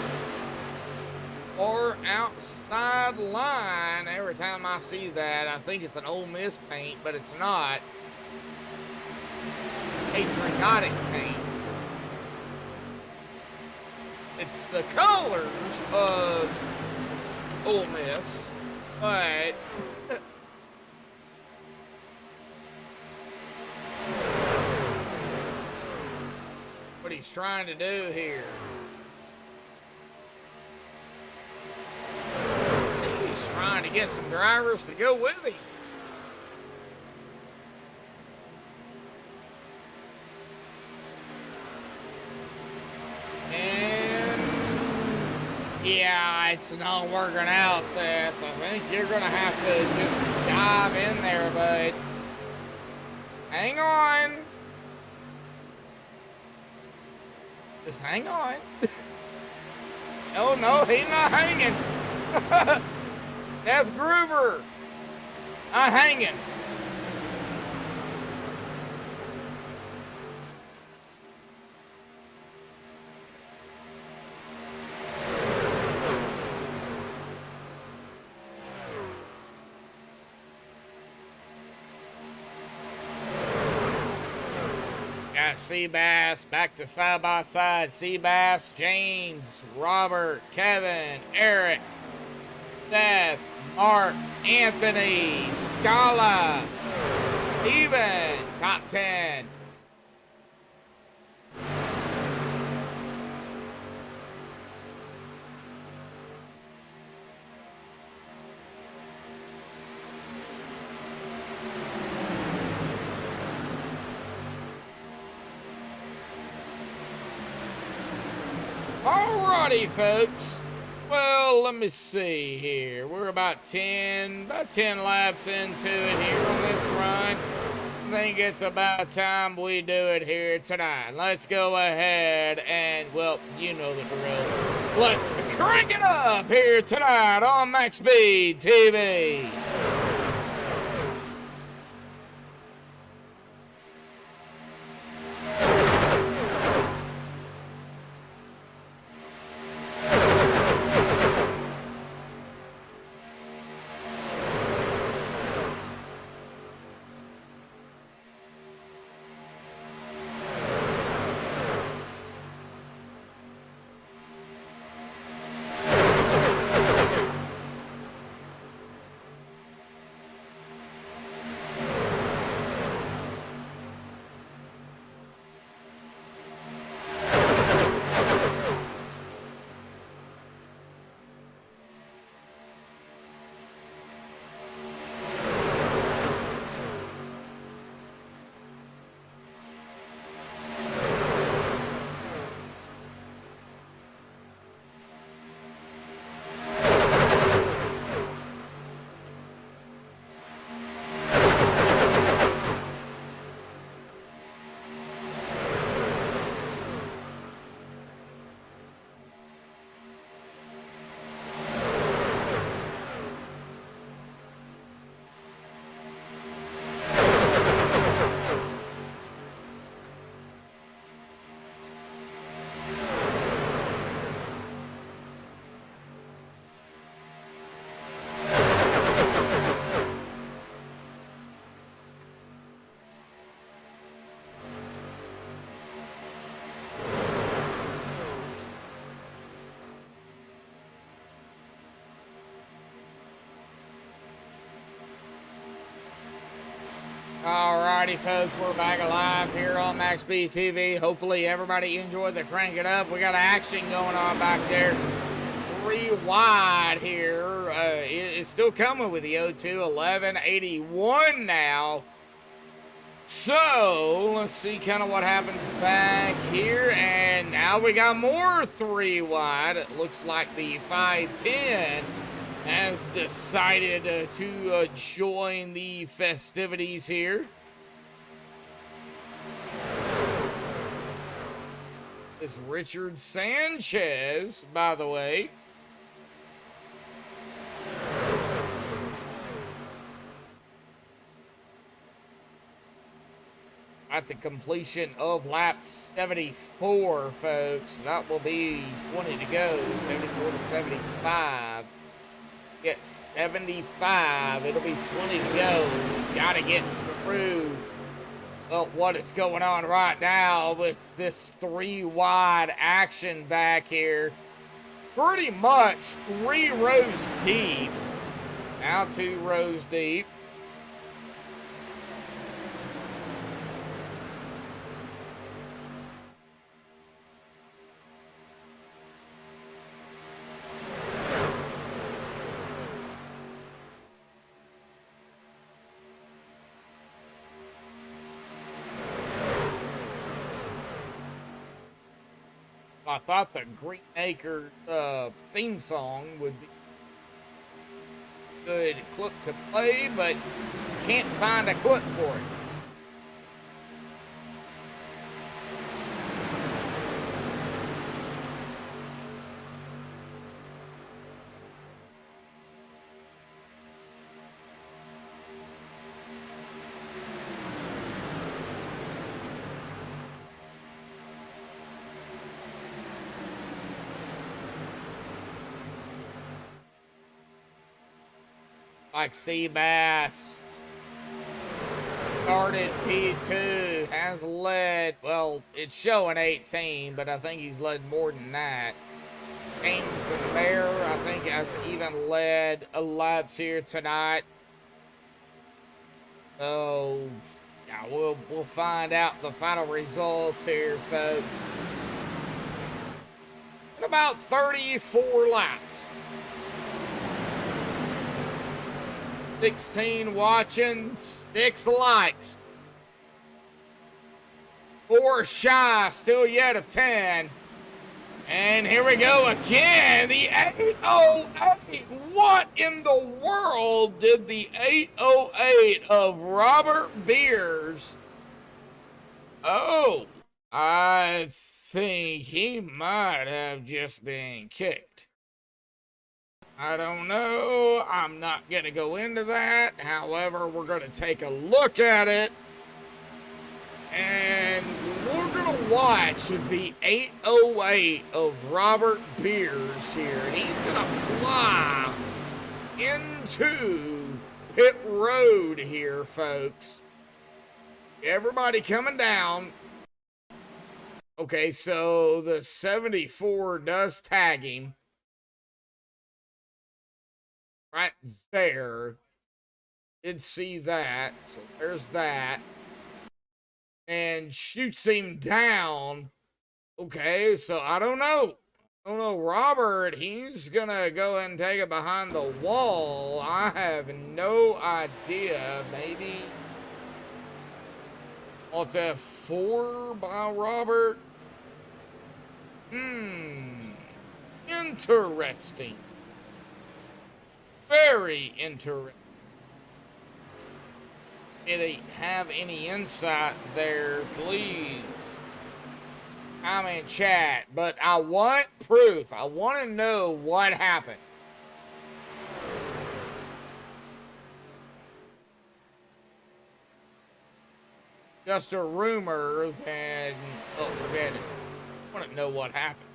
or outside line. Every time I see that, I think it's an Ole Miss paint, but it's not. Patriotic paint. It's the colors of Ole Miss, but what he's trying to do here. He's trying to get some drivers to go with him. And yeah, it's not working out, Seth. I think you're gonna have to just dive in there, bud. Hang on. Just hang on. Oh, no, he's not hanging. Seth Gruber, not hanging. Got Seabass back to side by side. Seabass, James, Robert, Kevin, Eric, Seth, Mark, Anthony, Scala, Steven, top 10. Alrighty, folks. Well, let me see here. We're about 10 laps into it here on this run. I think it's about time we do it here tonight. Let's go ahead and, well, you know the drill. Let's crank it up here tonight on MaxspeedTV. Alrighty, folks, we're back alive here on MaxspeedTV. Hopefully, everybody enjoyed the Crank It Up. We got action going on back there. 3 wide here. It's still coming with the 02 1181 now. So, let's see kind of what happens back here. And now we got more 3 wide. It looks like the 510 has decided to join the festivities here. It's Richard Sanchez, by the way. At the completion of lap 74, folks. That will be 20 to go, 74 to 75. Get 75, it'll be 20 to go. Got to get through what is going on right now with this 3 wide action back here. Pretty much 3 rows deep. Now 2 rows deep. I thought the Green Acre theme song would be a good clip to play, but can't find a clip for it. Like Seabass started P2, has led, well, it's showing 18, but I think he's led more than that. James and Bear, I think, has even led laps here tonight. So, yeah, we'll find out the final results here, folks. In about 34 laps. 16 watching, 6 likes. 4 shy, still yet of 10. And here we go again, the 808. What in the world did the 808 of Robert Beers? Oh, I think he might have just been kicked. I don't know. I'm not going to go into that. However, we're going to take a look at it. And we're going to watch the 808 of Robert Beers here. And he's going to fly into pit road here, folks. Everybody coming down. Okay, so the 74 does tag him. Right there. Did see that. So there's that. And shoots him down. Okay, so I don't know. Robert, he's gonna go ahead and take it behind the wall. I have no idea. Maybe Alt F4 by Robert. Interesting. Very interesting. Did he have any insight there? Please comment, chat. But I want proof. I want to know what happened. Just a rumor, and oh, forget it. I want to know what happened.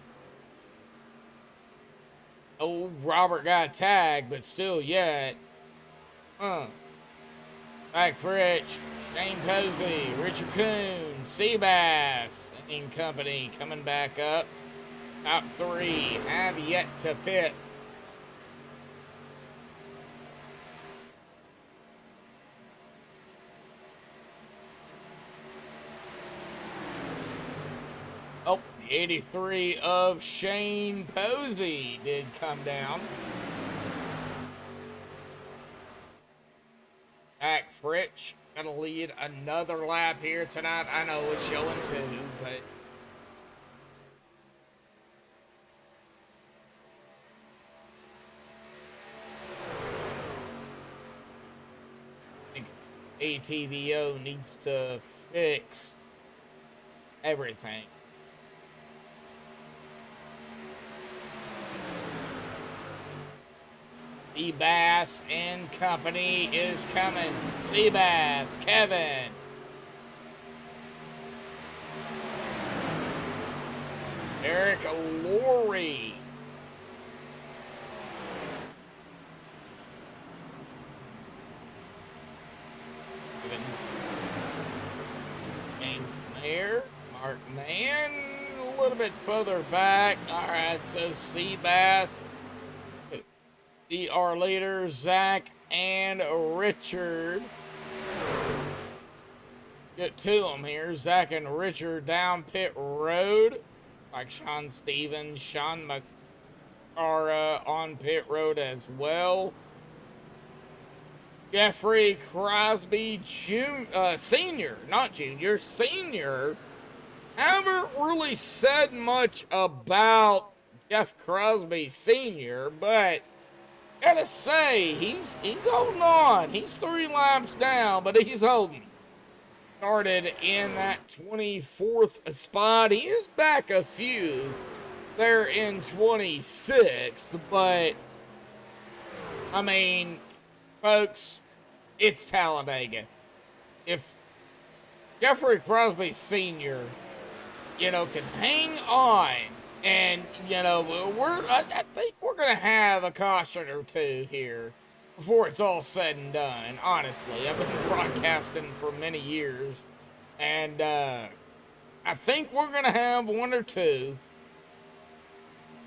Oh, Robert got tagged, but still yet. Back for Rich, Shane Posey, Richard Coon, Seabass and company coming back up. Top 3 have yet to pit. The 83 of Shane Posey did come down. Zach Fritsch gonna lead another lap here tonight. I know it's showing 2, but I think ATVO needs to fix everything. Seabass and company is coming. Seabass, Kevin. Eric Laurie. James Mayer. Mark Mann. A little bit further back. All right, so Seabass. Our leaders, Zach and Richard. Get to them here. Zach and Richard down pit road. Like Sean Stevens, Sean McCara on pit road as well. Jeffrey Crosby Senior, not Junior, Senior. Haven't really said much about Jeff Crosby Senior, but gotta say, he's holding on. He's 3 laps down, but he's holding. Started in that 24th spot. He is back a few there in 26th, but I mean, folks, it's Talladega. If Jeffrey Crosby Sr., can hang on. And, I think we're going to have a caution or 2 here before it's all said and done, honestly. I've been broadcasting for many years, and I think we're going to have 1 or 2.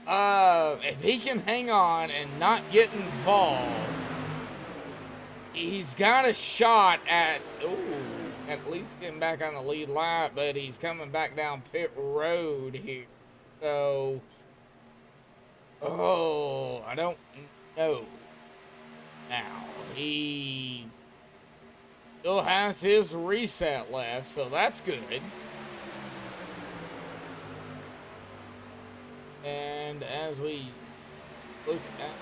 If he can hang on and not get involved, he's got a shot at least getting back on the lead lap, but he's coming back down pit road here. So, I don't know. Now, he still has his reset left, so that's good. And as we look at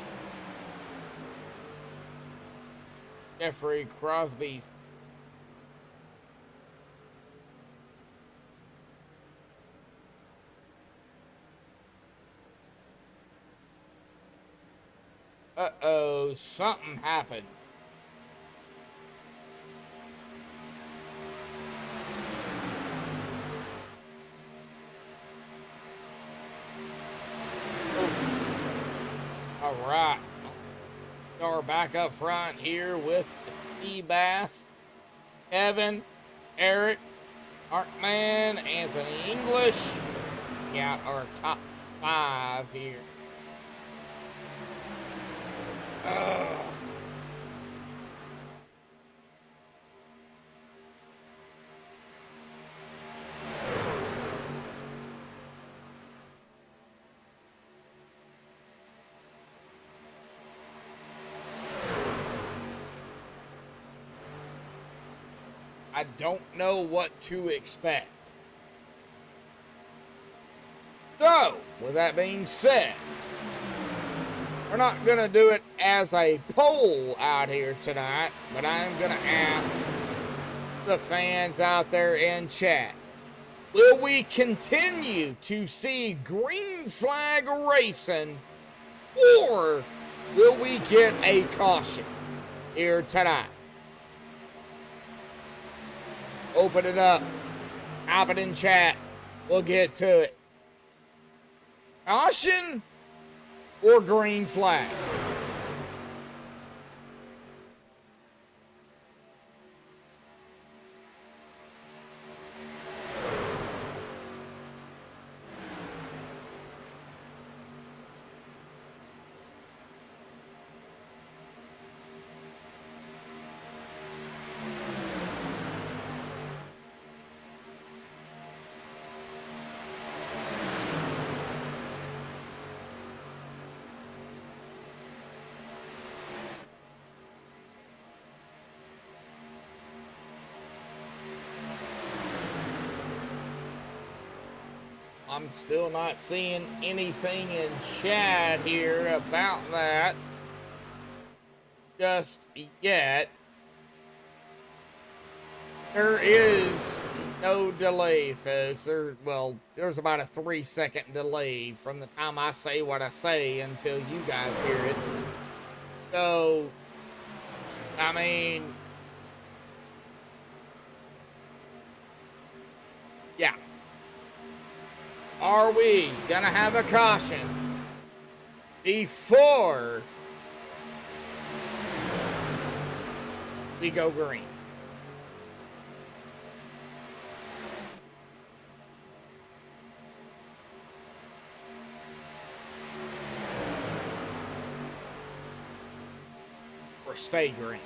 Jeffrey Crosby's something happened. All right. Are back up front here with Seabass, Kevin, Eric, Markman, Anthony English. Got our top 5 here. I don't know what to expect. So, with that being said, we're not going to do it as a poll out here tonight, but I'm going to ask the fans out there in chat, will we continue to see green flag racing, or will we get a caution here tonight? Open it up. Hop it in chat. We'll get to it. Caution or green flag? I'm still not seeing anything in chat here about that just yet. There is no delay, folks. There's about a 3-second delay from the time I say what I say until you guys hear it. So, I mean, yeah. Are we gonna have a caution before we go green? Or stay green?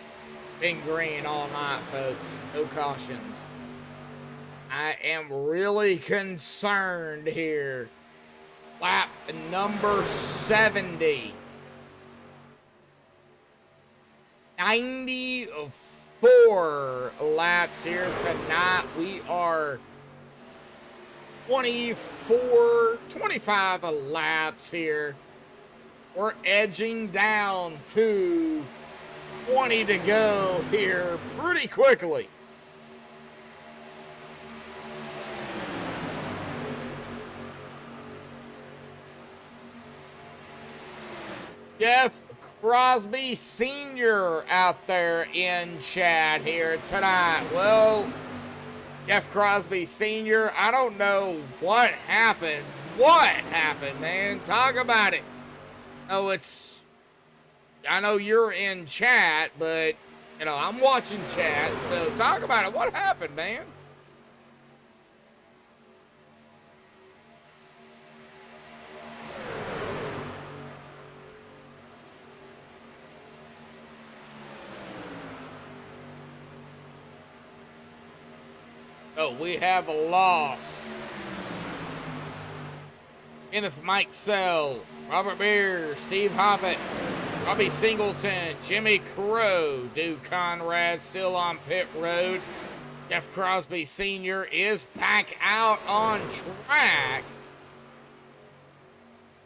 Been green all night, folks. No cautions. I am really concerned here. Lap number 70. 94 laps here tonight. We are 25 laps here. We're edging down to 20 to go here pretty quickly. Jeff Crosby Sr. out there in chat here tonight. Well, Jeff Crosby Sr., I don't know what happened. What happened, man? Talk about it. Oh, I know you're in chat, but, you know, I'm watching chat, so talk about it. What happened, man? Oh, we have a loss. Kenneth Mike Sell, Robert Beer, Steve Hoppett, Robbie Singleton, Jimmy Crow, Duke Conrad still on pit road. Jeff Crosby Sr. is back out on track.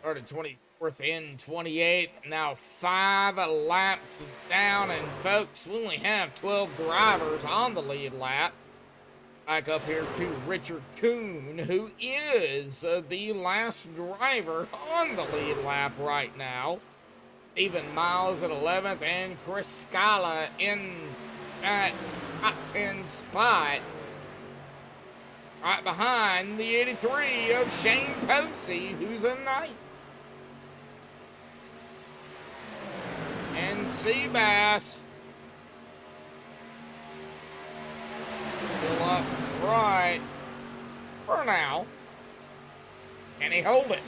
Started 24th in 28th. Now 5 laps down. And folks, we only have 12 drivers on the lead lap. Back up here to Richard Kuhn, who is the last driver on the lead lap right now. Stephen Miles at 11th, and Chris Scala in that top 10 spot. Right behind the 83 of Shane Posey, who's in 9th. And Seabass still up right for now. Can he hold it?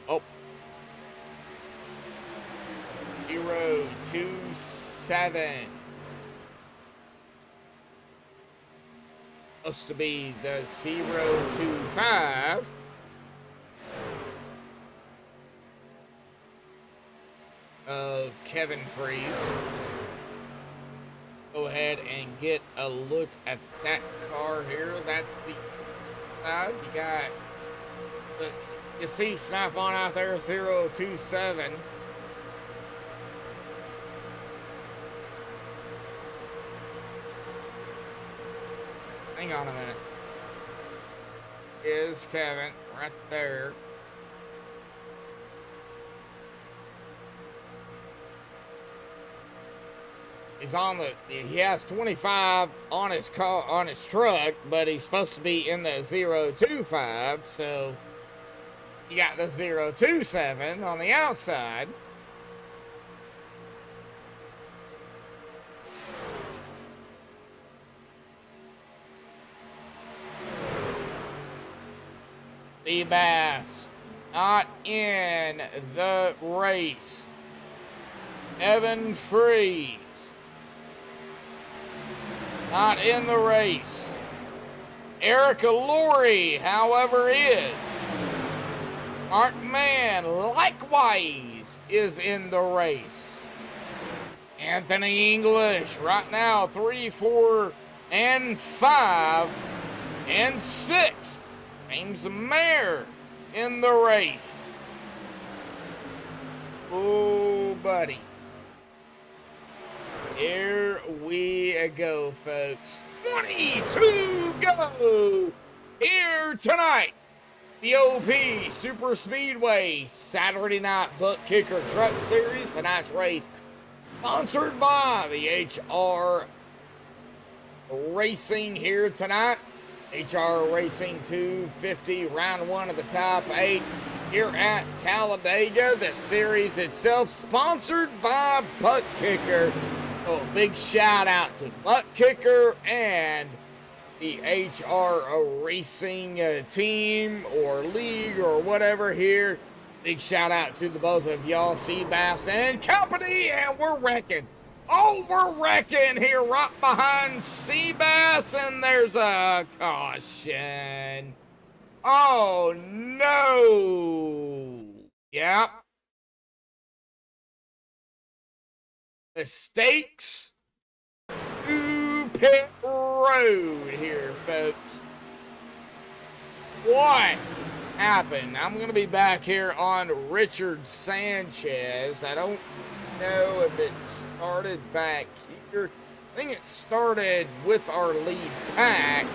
Oh. 027. Supposed to be the 025. Of Kevin Freeze. Go ahead and get a look at that car here. That's the side. You got you see Snap On out there, 027. Hang on a minute. Is Kevin right there? He's on he has 25 on his car, on his truck, but he's supposed to be in the 025, so you got the 027 on the outside. Seabass not in the race. Evan Freeze not in the race. Erica Laurie, however, is. Mark Mann, likewise, is in the race. Anthony English right now 3, 4, and 5, and 6. James Mayer in the race. Oh, buddy. Here we go, folks. 22 go here tonight. The OP Superspeedway Saturday Night Butt Kicker Truck Series. Tonight's race sponsored by the HR Racing here tonight. HR Racing 250, round 1 of the top 8 here at Talladega. The series itself sponsored by Butt Kicker. So a big shout out to Butt Kicker and the HR Racing team or league or whatever here. Big shout out to the both of y'all, Seabass and company, and we're wrecking. Oh, we're wrecking here right behind Seabass, and there's a caution. Oh, no. Yep. Mistakes to pit road here, folks. What happened? I'm going to be back here on Richard Sanchez. I don't know if it started back here. I think it started with our lead pack.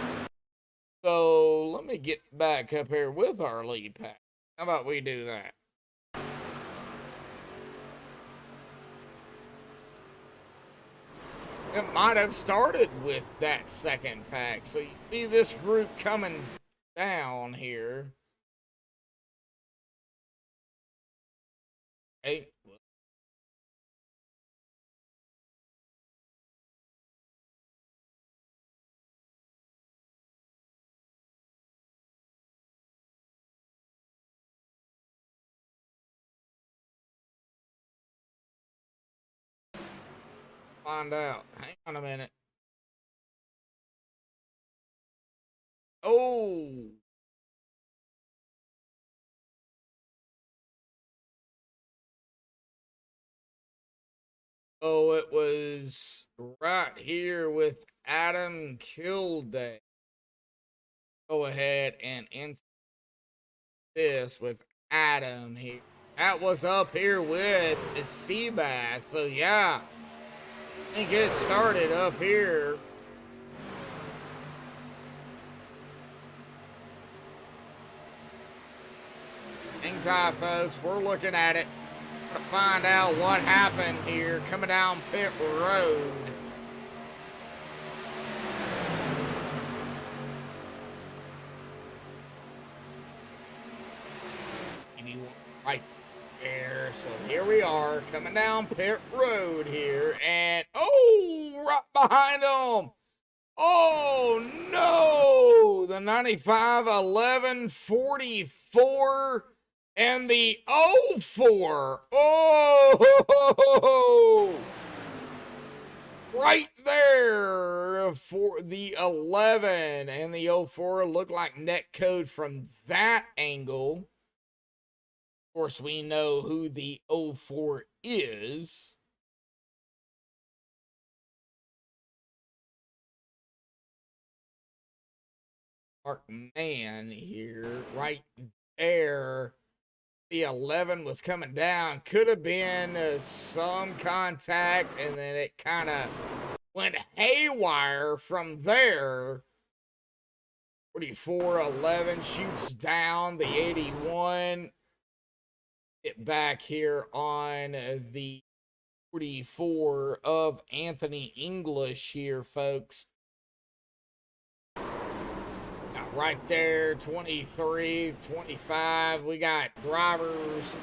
So let me get back up here with our lead pack. How about we do that? It might have started with that second pack. So you see this group coming down here. Hey. Find out. Hang on a minute. Oh. Oh, it was right here with Adam Kilday. Go ahead and insert this with Adam here. That was up here with Seabass. So yeah, I think it started up here. Hang tight, folks. We're looking at it to find out what happened here coming down pit road. Right there. So here we are coming down pit road here, and oh, right behind them. Oh no, the 95 11 44 and the 04. Oh, right there for the 11 and the 04. Look like net code from that angle. Of course, we know who the 04 is. Mark Man here, right there. The 11 was coming down. Could have been some contact, and then it kind of went haywire from there. 44 11 shoots down the 81. Get back here on the 44 of Anthony English here, folks. Now, right there, 23, 25. We got drivers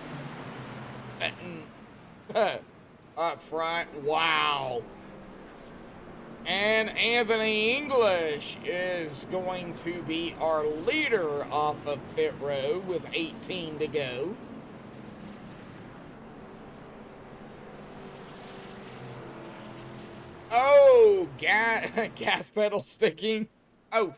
up front. Wow. And Anthony English is going to be our leader off of pit road with 18 to go. Oh, gas pedal sticking. Oh.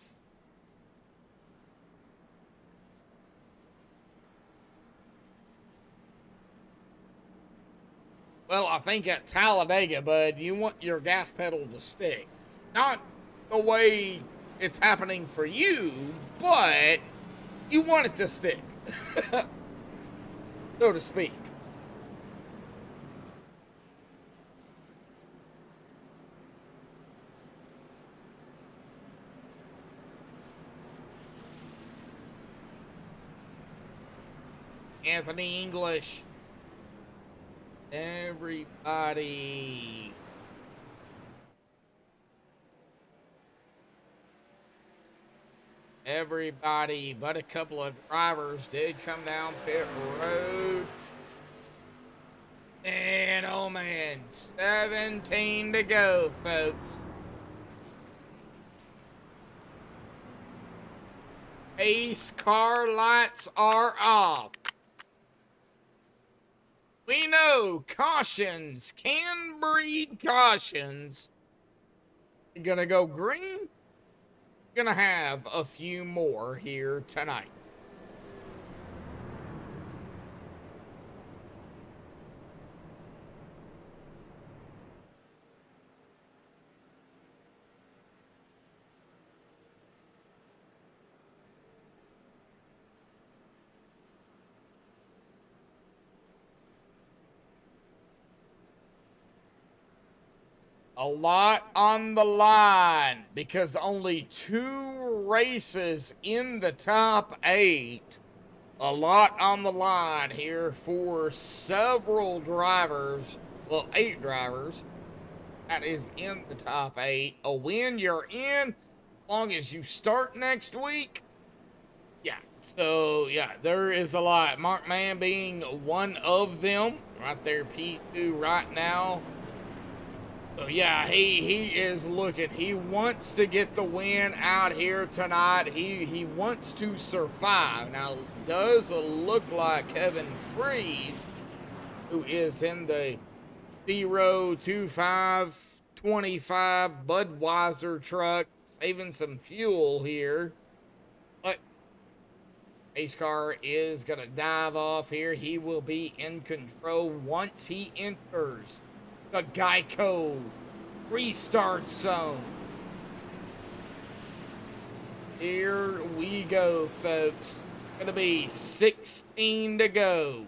Well, I think at Talladega, bud, you want your gas pedal to stick. Not the way it's happening for you, but you want it to stick, so to speak. Anthony English. Everybody. Everybody but a couple of drivers did come down pit road. And oh man, 17 to go, folks. Pace car lights are off. We know cautions can breed cautions. You're gonna go green. Gonna have a few more here tonight. A lot on the line because only 2 races in the top 8. A lot on the line here for several drivers. Well, 8 drivers. That is in the top 8. A win, you're in. As long as you start next week. Yeah. So, yeah, there is a lot. Mark Mann being one of them. Right there, P2 right now. So yeah, he is looking. He wants to get the win out here tonight. He wants to survive. Now, does look like Kevin Freeze, who is in the 02525 Budweiser truck, saving some fuel here. But pace car is going to dive off here. He will be in control once he enters the Geico restart zone. Here we go, folks. Gonna be 16 to go.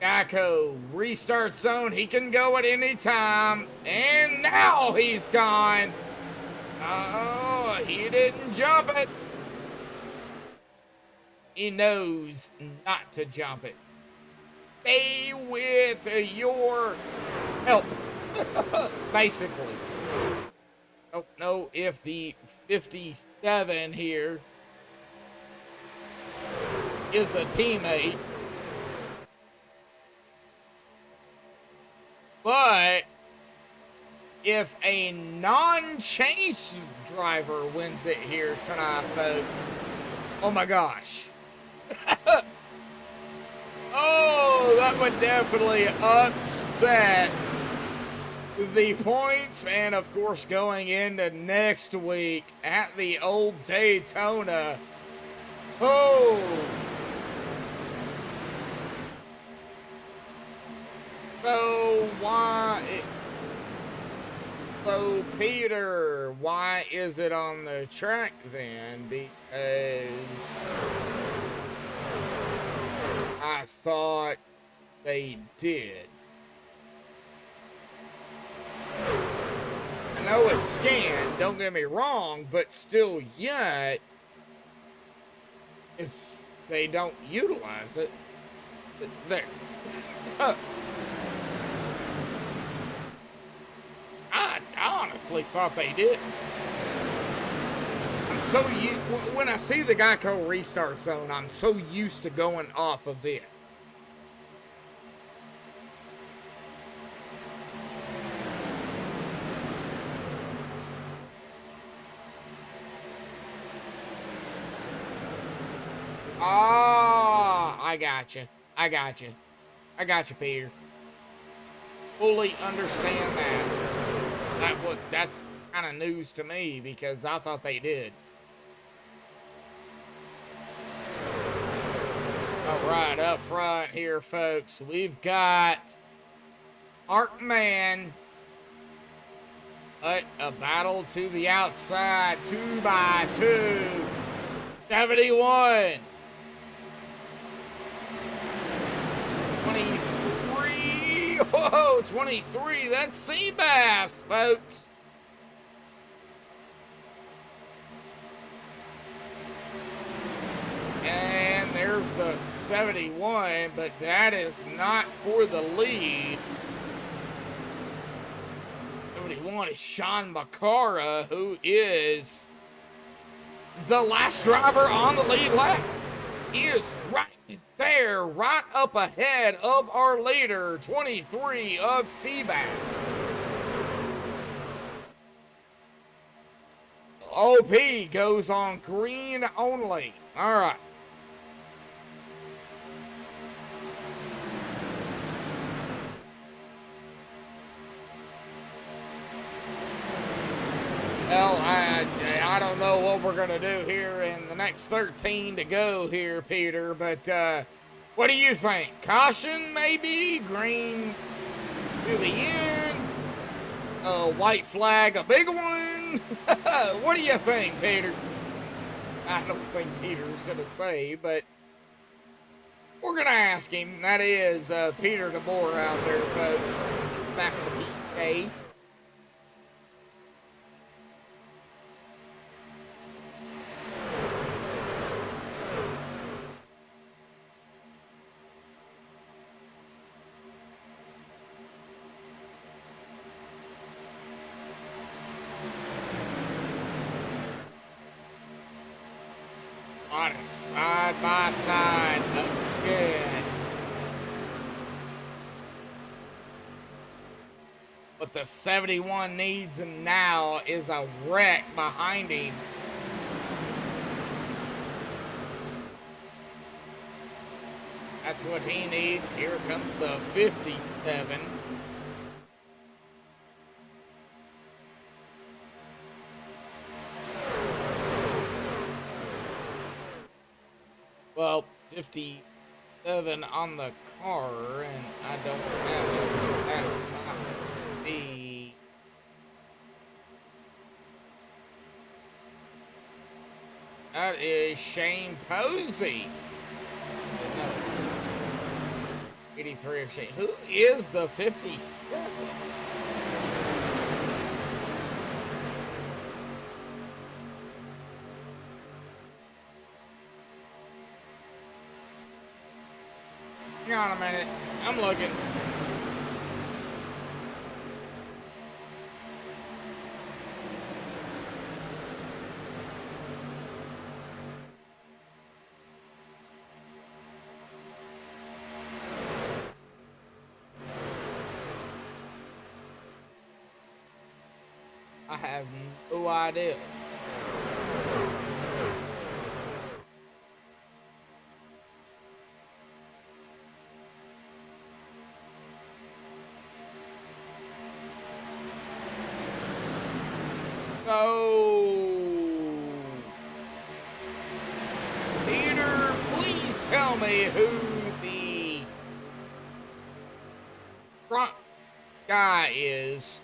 Geico restart zone. He can go at any time. And now he's gone. Oh, he didn't jump it. He knows not to jump it. Stay with your help, basically. Don't know if the 57 here is a teammate, but if a non-chase driver wins it here tonight, folks, oh my gosh. Oh, that would definitely upset the points. And, of course, going into next week at the old Daytona. Oh. So, So, Peter, why is it on the track then? Because I thought they did. I know it's scanned, don't get me wrong, but still yet, if they don't utilize it, there. I honestly thought they did. When I see the Geico restart zone, I'm so used to going off of it. Ah, I got you. I got you. I got you, Peter. Fully understand that. That's kind of news to me because I thought they did. All right, up front here, folks, we've got Art Man. But a battle to the outside, 2x2. 71. 23. Whoa, 23. That's Seabass, folks. And there's the 71, but that is not for the lead. 71 is Sean Macara, who is the last driver on the lead lap. He is right there, right up ahead of our leader, 23 of Seabass. OP goes on green only. All right. Well, I don't know what we're going to do here in the next 13 to go here, Peter, but what do you think? Caution, maybe? Green to the end? White flag, a big one? What do you think, Peter? I don't think Peter's going to say, but we're going to ask him. That is Peter DeBoer out there, folks. It's Master PK. On it, side by side, again. What the 71 needs now is a wreck behind him. That's what he needs. Here comes the 57. Well, 57 on the car, and I don't have it. That might be... That is Shane Posey. No. 83 of Shane. Who is the 57? Hang on a minute. I'm looking. I have no idea. So, Peter, please tell me who the front guy is.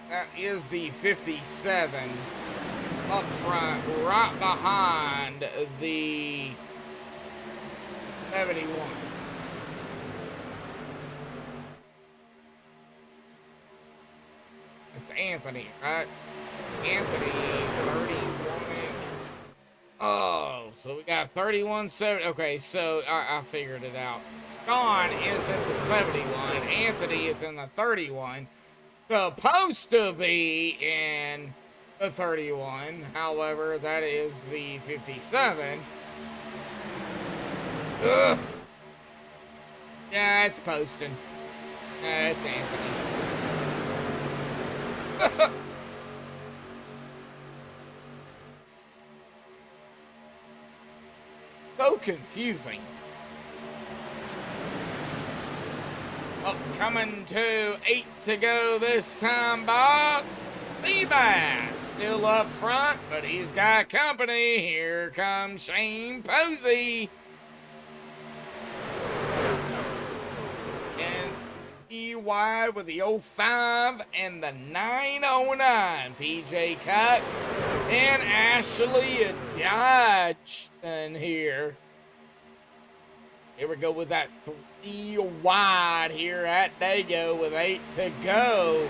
That is the 57 up front, right behind the 71. It's Anthony, right? Anthony, 31. Oh, so we got 31-70. Okay, so I figured it out. Sean is in the 71. Anthony is in the 31. Supposed to be in the 31. However, that is the 57. Ugh. Yeah, it's posting. It's Anthony. So confusing. Oh, coming to 8 to go this time, Bob. Seabass still up front, but he's got company. Here comes Shane Posey. And wide with the 05 and the 909. PJ Cox and Ashley Dodgson here. Here we go with that 3 wide here at Dago with 8 to go.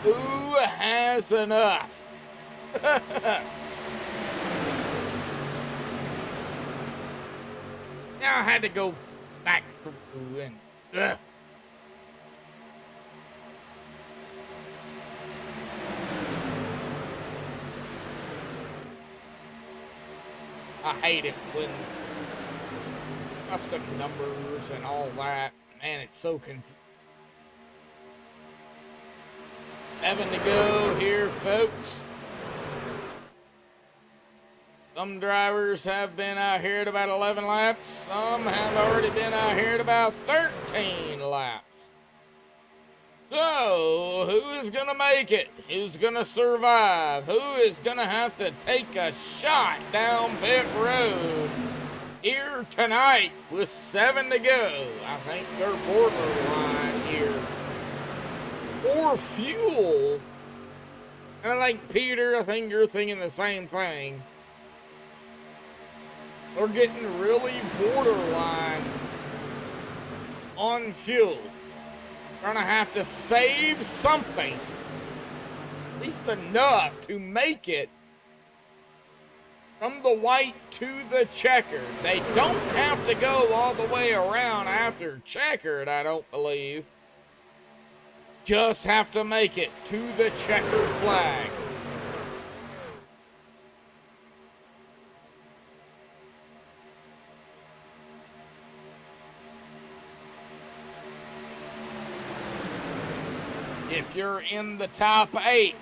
Who has enough? Now I had to go back through and I hate it when custom numbers and all that. Man, it's so confusing. 7 to go here, folks. Some drivers have been out here at about 11 laps. Some have already been out here at about 13 laps. So, who is going to make it? Who's going to survive? Who is going to have to take a shot down pit road here tonight with 7 to go? I think they're borderline here for fuel. And I think, Peter, I think you're thinking the same thing. They're getting really borderline on fuel. Gonna have to save something, at least enough to make it from the white to the checkered. They don't have to go all the way around after checkered, I don't believe. Just have to make it to the checkered flag. If you're in the top 8,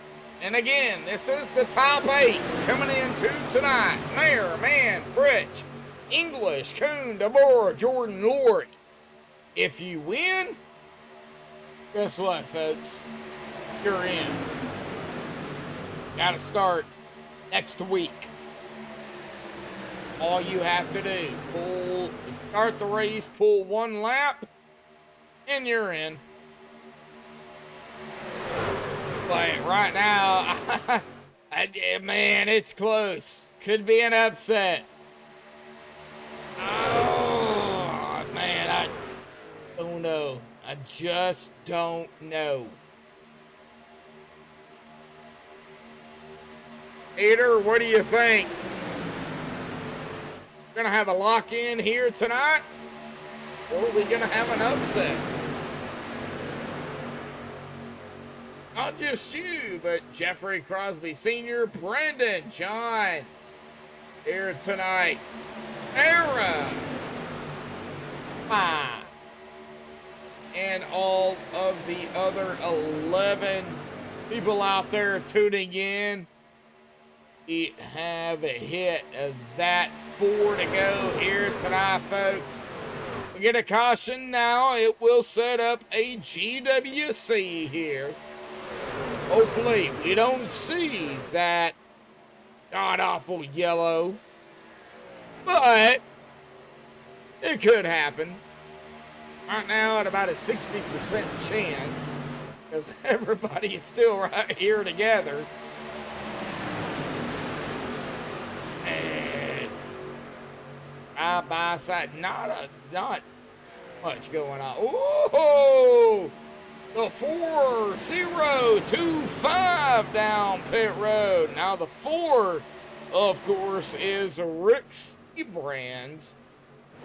and again, this is the top 8 coming into tonight. Mayor, Mann, Fritch, English, Kuhn, DeBoer, Jordan, Lord. If you win, guess what, folks? You're in. Got to start next week. All you have to do, start the race, pull 1 lap, and you're in. But right now, man, it's close. Could be an upset. Oh, man, I don't know. I just don't know. Peter, what do you think? We're going to have a lock-in here tonight? Or are we going to have an upset? Not just you, but Jeffrey Crosby Sr., Brandon, John, here tonight. Era, and all of the other 11 people out there tuning in. We have a hit of that 4 to go here tonight, folks. We get a caution now. It will set up a GWC here. Hopefully, we don't see that god-awful yellow, but it could happen. Right now, at about a 60% chance, because everybody is still right here together. And side by side, not much going on. Oh! The 4025 down pit road. Now the 4, of course, is Rick Brands.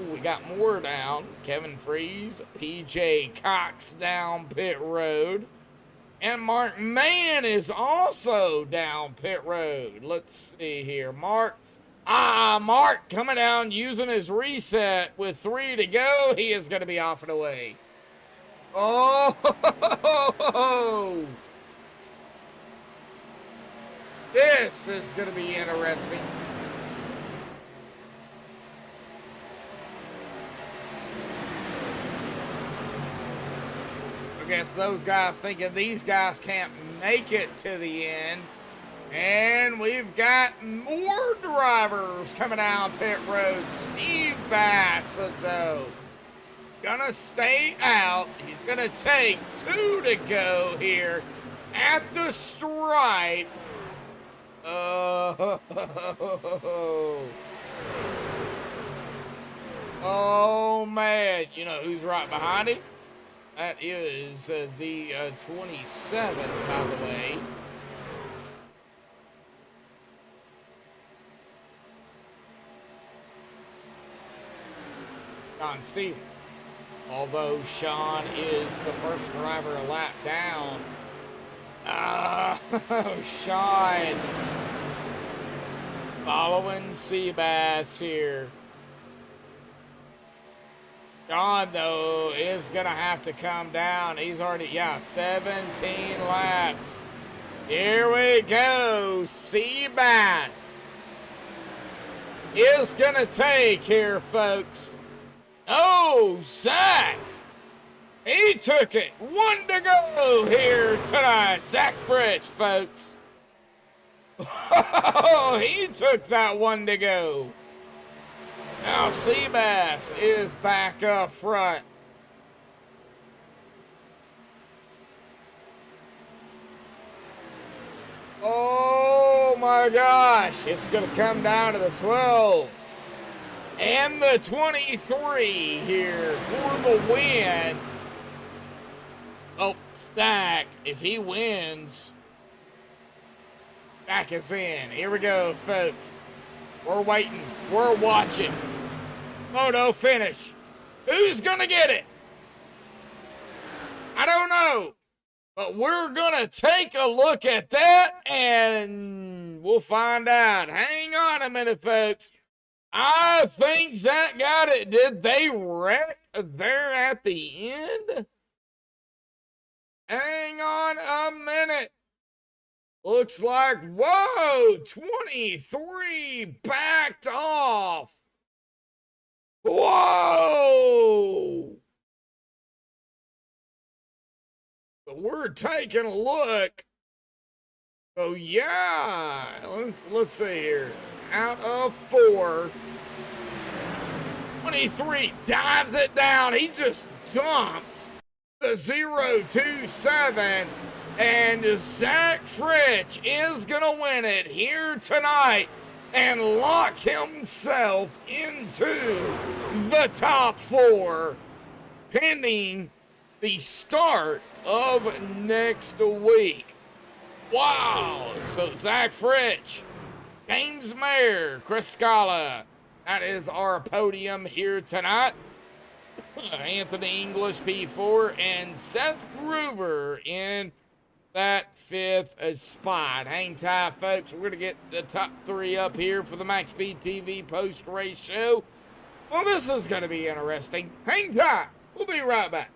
Ooh, we got more down. Kevin Freeze, PJ Cox down pit road. And Mark Mann is also down pit road. Let's see here. Mark coming down using his reset with 3 to go. He is going to be off and away. Oh, this is going to be interesting. I guess those guys thinking these guys can't make it to the end. And we've got more drivers coming down pit road. Steve Bassett, though. gonna stay out. He's gonna take 2 to go here at the stripe. Oh man, you know who's right behind him? That is the 27, by the way. Sean Stevens. Although Sean is the first driver a lap down. Sean following Seabass here. Sean, though, is going to have to come down. He's already, 17 laps. Here we go. Seabass is going to take here, folks. Oh, Zach. He took it. 1 to go here tonight. Zach Fritch, folks. Oh, he took that 1 to go. Now Seabass is back up front. Oh my gosh. It's going to come down to the 12 and the 23 here for the win. Oh, Stack, if he wins, Stack is in. Here we go, folks. We're waiting. We're watching. Photo finish. Who's going to get it? I don't know. But we're going to take a look at that and we'll find out. Hang on a minute, folks. I think Zach got it. Did they wreck there at the end? Hang on a minute. Looks like, whoa, 23 backed off. Whoa. But we're taking a look. Oh, yeah. Let's see here. Out of 4. 23 dives it down. He just jumps the 027. And Zach Fritch is going to win it here tonight and lock himself into the top 4 pending the start of next week. Wow. So Zach Fritch, James Mayer, Chris Scala, that is our podium here tonight. Anthony English P4 and Seth Groover in that 5th spot. Hang tight, folks. We're going to get the top 3 up here for the MaxspeedTV post-race show. Well, this is going to be interesting. Hang tight. We'll be right back.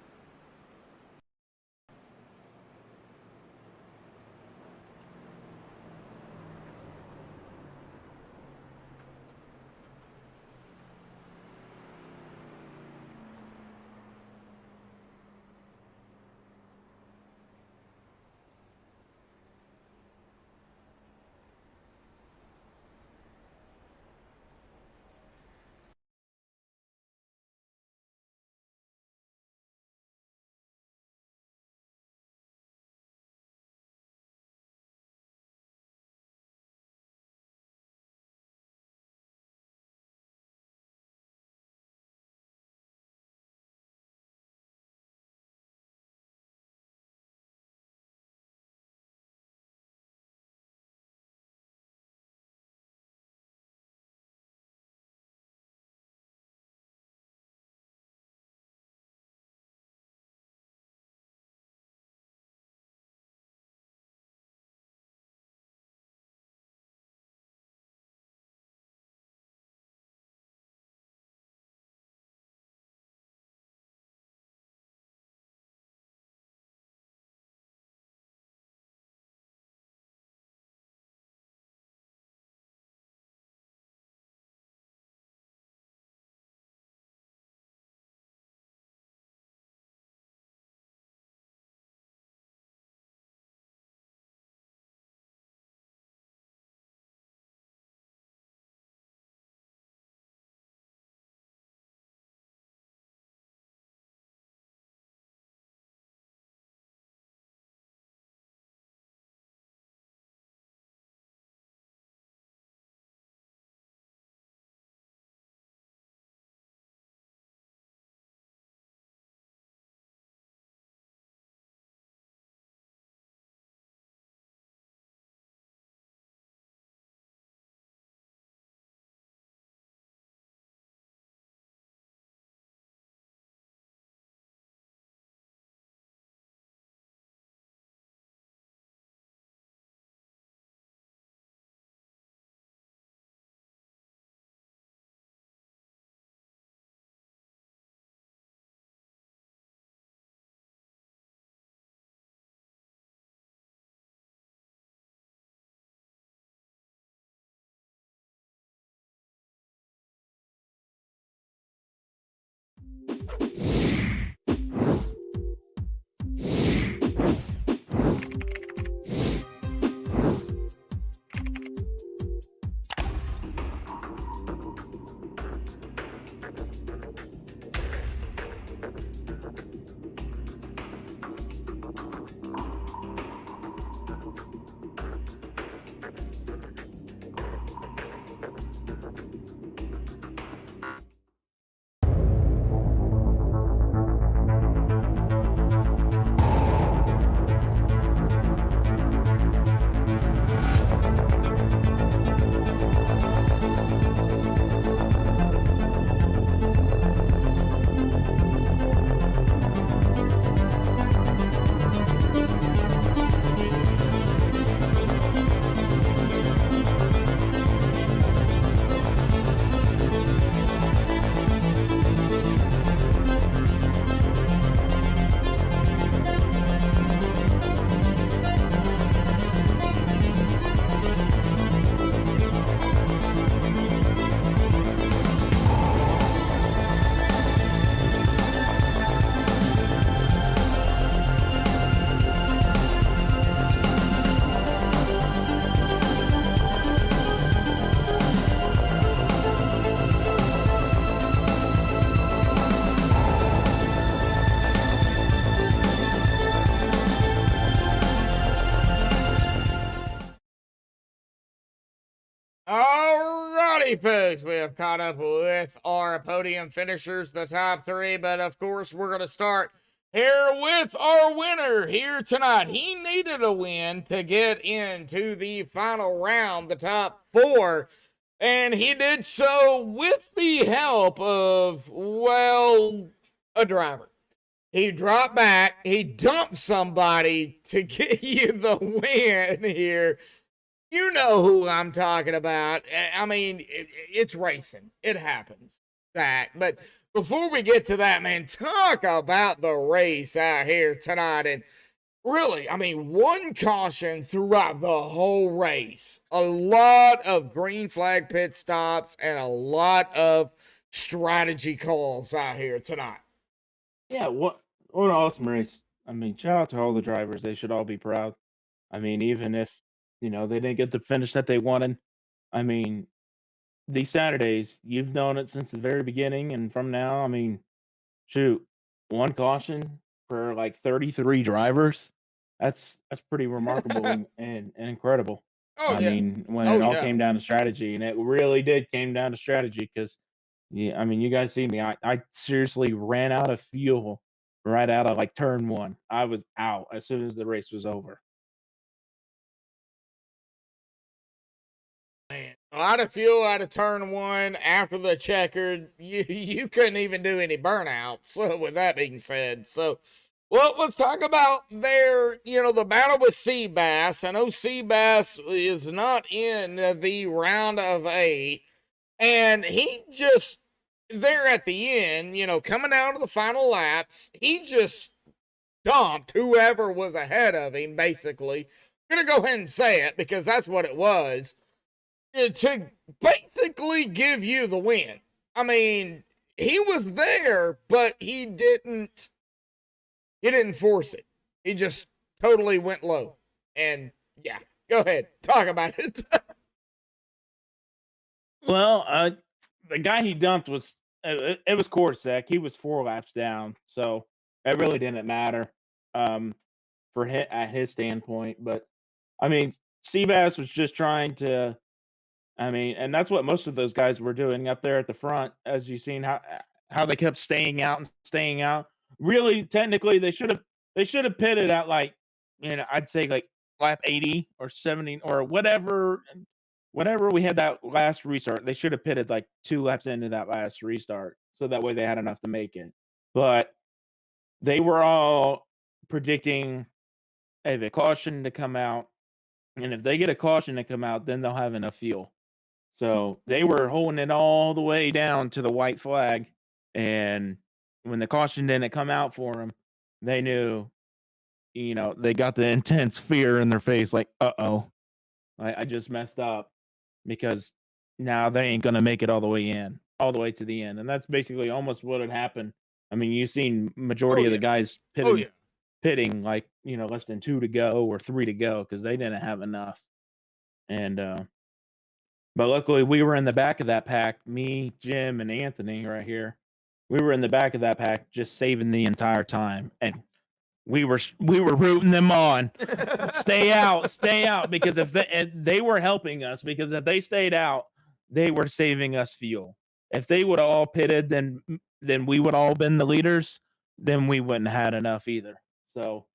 right, folks, we have caught up with our podium finishers, the top three, but of course, we're going to start here with our winner here tonight. He needed a win to get into the final round, the top four, and he did so with the help of, well, a driver. He dropped back, he dumped somebody to get you the win here. You know who I'm talking about. I mean, it's racing. It happens, Zach. But before we get to that, man, talk about the race out here tonight. And really, I mean, one caution throughout the whole race. A lot of green flag pit stops and a lot of strategy calls out here tonight. Yeah, what an awesome race. I mean, shout out to all the drivers. They should all be proud. I mean, even if, they didn't get the finish that they wanted. I mean, these Saturdays, you've known it since the very beginning, and from now, I mean, shoot, one caution for like 33 drivers. That's pretty remarkable and incredible. Oh, I yeah. mean, when Oh, it all yeah. came down to strategy, and it really did came down to strategy because, yeah, I mean, you guys see me. I seriously ran out of fuel right out of like turn one. I was out as soon as the race was over. Man, a lot of fuel out of turn one after the checkered. You couldn't even do any burnouts. So with that being said, well, let's talk about the battle with Seabass. I know Seabass is not in the round of 8, and he just there at the end, coming down to the final laps, he just dumped whoever was ahead of him. Basically, I'm gonna go ahead and say it because that's what it was. To basically give you the win. I mean, he was there, but he didn't force it. He just totally went low. And yeah, go ahead, talk about it. Well, the guy he dumped was it was Corsac. He was 4 laps down, so it really didn't matter for him at his standpoint. But I mean, Seabass was just trying to. I mean, and that's what most of those guys were doing up there at the front, as you've seen how they kept staying out and staying out. Really, technically, they should have pitted at like, I'd say like lap 80 or 70 or whatever. Whenever we had that last restart, they should have pitted like 2 laps into that last restart, so that way they had enough to make it. But they were all predicting a caution to come out, and if they get a caution to come out, then they'll have enough fuel. So they were holding it all the way down to the white flag, and when the caution didn't come out for them, they knew, they got the intense fear in their face, like, uh-oh, I just messed up, because now they ain't gonna make it all the way to the end, and that's basically almost what had happened. I mean, you've seen majority of the guys pitting like, less than 2 to go or 3 to go because they didn't have enough, and but luckily, we were in the back of that pack. Me, Jim, and Anthony right here. We were in the back of that pack, just saving the entire time, and we were rooting them on. Stay out, because if they were helping us, because if they stayed out, they were saving us fuel. If they would have all pitted, then we would all been the leaders. Then we wouldn't have had enough either. So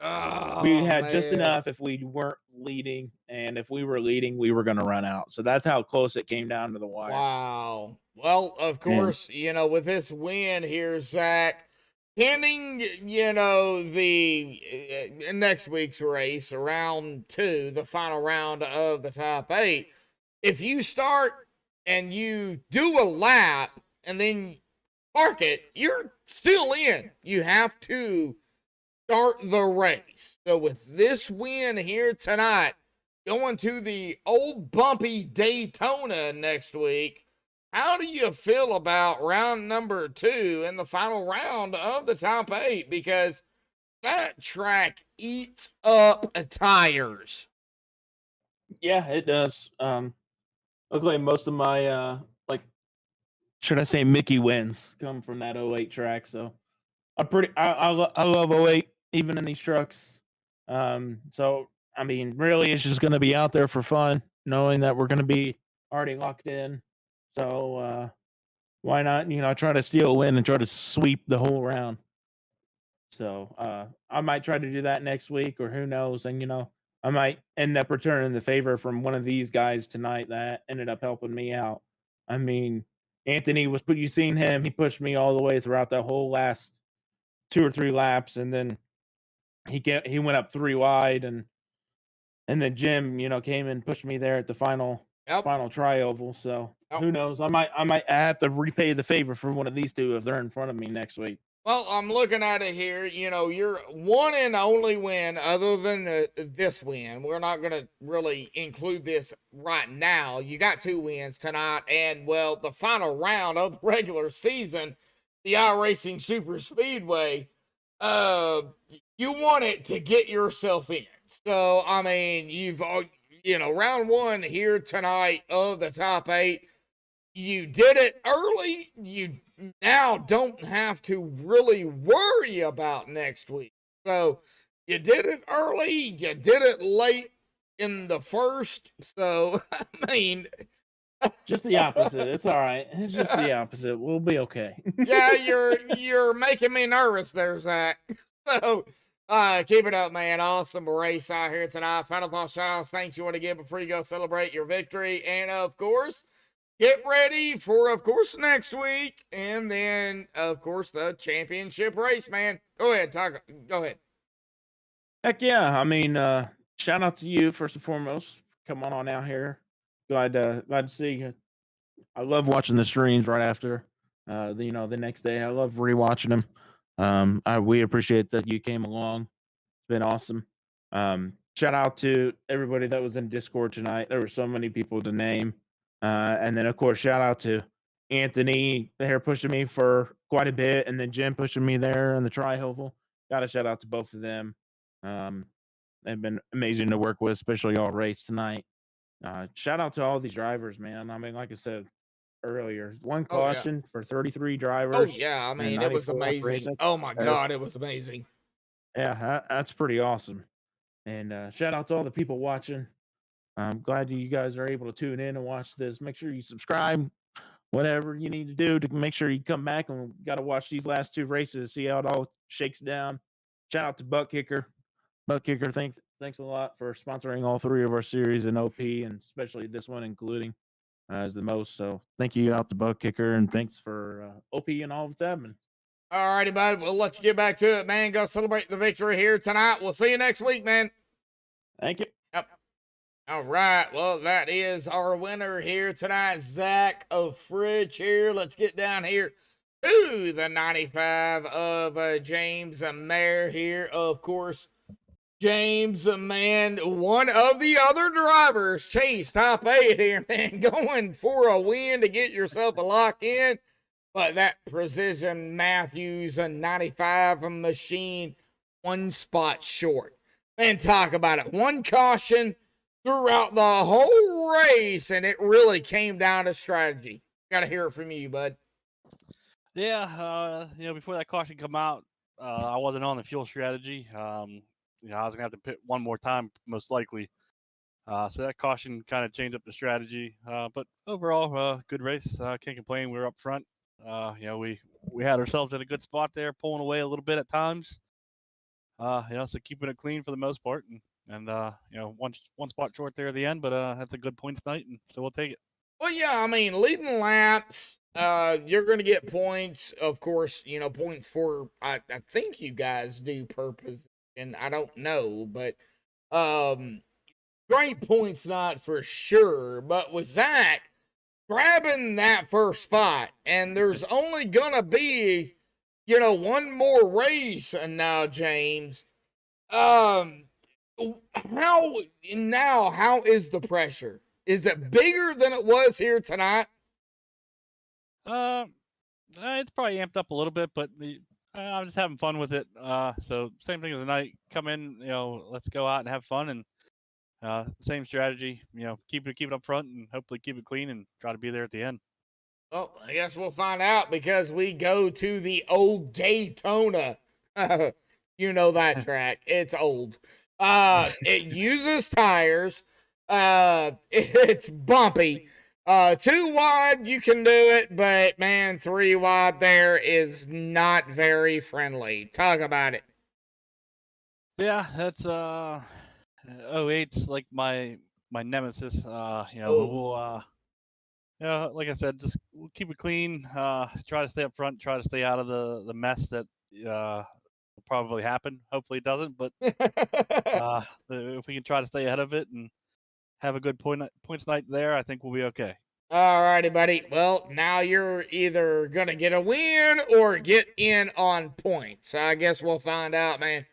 we had just enough if we weren't leading, and if we were leading, we were going to run out. So that's how close it came down to the wire. Wow. Well, of course, with this win here, Zach, pending, the next week's race, round 2, the final round of the top 8, if you start and you do a lap and then park it, you're still in. You have to start the race. So with this win here tonight, going to the old bumpy Daytona next week, how do you feel about round number 2 and the final round of the top 8? Because that track eats up tires. Yeah, it does. Luckily, most of my should I say Mickey wins come from that 08 track. So I love 08 even in these trucks. So I mean, really, it's just going to be out there for fun, knowing that we're going to be already locked in. So why not, try to steal a win and try to sweep the whole round? So I might try to do that next week, or who knows? And I might end up returning the favor from one of these guys tonight that ended up helping me out. I mean, Anthony was, but you seen him? He pushed me all the way throughout the whole last 2 or 3 laps, and then he went up 3 wide, and then Jim, came and pushed me there at the final Yep. tri oval. So Yep. who knows? I might have to repay the favor for one of these two if they're in front of me next week. Well, I'm looking at it here. Your one and only win, other than this win. We're not going to really include this right now. You got 2 wins tonight, and well, the final round of the regular season, the iRacing Superspeedway. You want it to get yourself in. So I mean, you've round 1 here tonight of the top 8. You did it early. You now don't have to really worry about next week. So you did it early. You did it late in the first. So, I mean, just the opposite. It's all right. It's just the opposite. We'll be okay. Yeah, you're making me nervous there, Zach. So, keep it up, man. Awesome race out here tonight. Final thoughts, shout-outs, thanks you want to give before you go celebrate your victory. And, of course, get ready for, of course, next week. And then, of course, the championship race, man. Go ahead, talk. Go ahead. Heck yeah. I mean, shout out to you first and foremost. Come on out here. Glad to see you. I love watching the streams right after. The next day. I love rewatching them. We appreciate that you came along. It's been awesome. Shout out to everybody that was in Discord tonight. There were so many people to name. And then, of course, shout out to Anthony there pushing me for quite a bit, and then Jim pushing me there in the tri-oval. Got to shout out to both of them. They've been amazing to work with, especially all race tonight. Shout out to all these drivers, man. I mean, like I said earlier, one caution for 33 drivers. Oh, yeah. I mean, it was amazing. Oh, my God. It was amazing. Yeah, that's pretty awesome. And shout out to all the people watching. I'm glad you guys are able to tune in and watch this. Make sure you subscribe, whatever you need to do to make sure you come back, and got to watch these last 2 races, see how it all shakes down. Shout out to Butt Kicker. Butt Kicker, thanks a lot for sponsoring all 3 of our series in OP, and especially this one, including as the most. So thank you out to Butt Kicker, and thanks for OP and all of its admin. All righty, bud. We'll let you get back to it, man. Go celebrate the victory here tonight. We'll see you next week, man. Thank you. Yep. All right. Well, that is our winner here tonight, Zach of Fridge here. Let's get down here to the 95 of James Mayer here. Of course, James, man, one of the other drivers, Chase, top 8 here, man, going for a win to get yourself a lock in. But that Precision Matthews, a 95 machine, 1 spot short. Man, talk about it. 1 caution throughout the whole race, and it really came down to strategy. Got to hear it from you, bud. Yeah, before that caution come out, I wasn't on the fuel strategy. I was gonna have to pit one more time, most likely. So that caution kind of changed up the strategy. But overall, good race. Can't complain. We were up front. We had ourselves in a good spot there, pulling away a little bit at times. So keeping it clean for the most part, and one spot short there at the end, but that's a good point tonight, and so we'll take it. Well, yeah, I mean, leading laps, you're going to get points, of course, points for, I think you guys do purpose, and I don't know, but great points not for sure, but with Zach grabbing that first spot, and there's only going to be, one more race now, James, how is the pressure? Is it bigger than it was here tonight? It's probably amped up a little bit, but I'm just having fun with it. So same thing as the night. Come in, let's go out and have fun, and same strategy. Keep it up front, and hopefully keep it clean, and try to be there at the end. Well, I guess we'll find out because we go to the old Daytona. You know that track. It's old. It uses tires. It's bumpy. 2 wide, you can do it, but man, 3 wide there is not very friendly. Talk about it. Yeah, that's 08's like my nemesis. You know, Oh. we'll like I said, just we'll keep it clean. Try to stay up front. Try to stay out of the mess that will probably happen. Hopefully it doesn't, but if we can try to stay ahead of it and have a good points night there, I think we'll be okay. All righty, buddy. Well, now you're either going to get a win or get in on points. I guess we'll find out, man.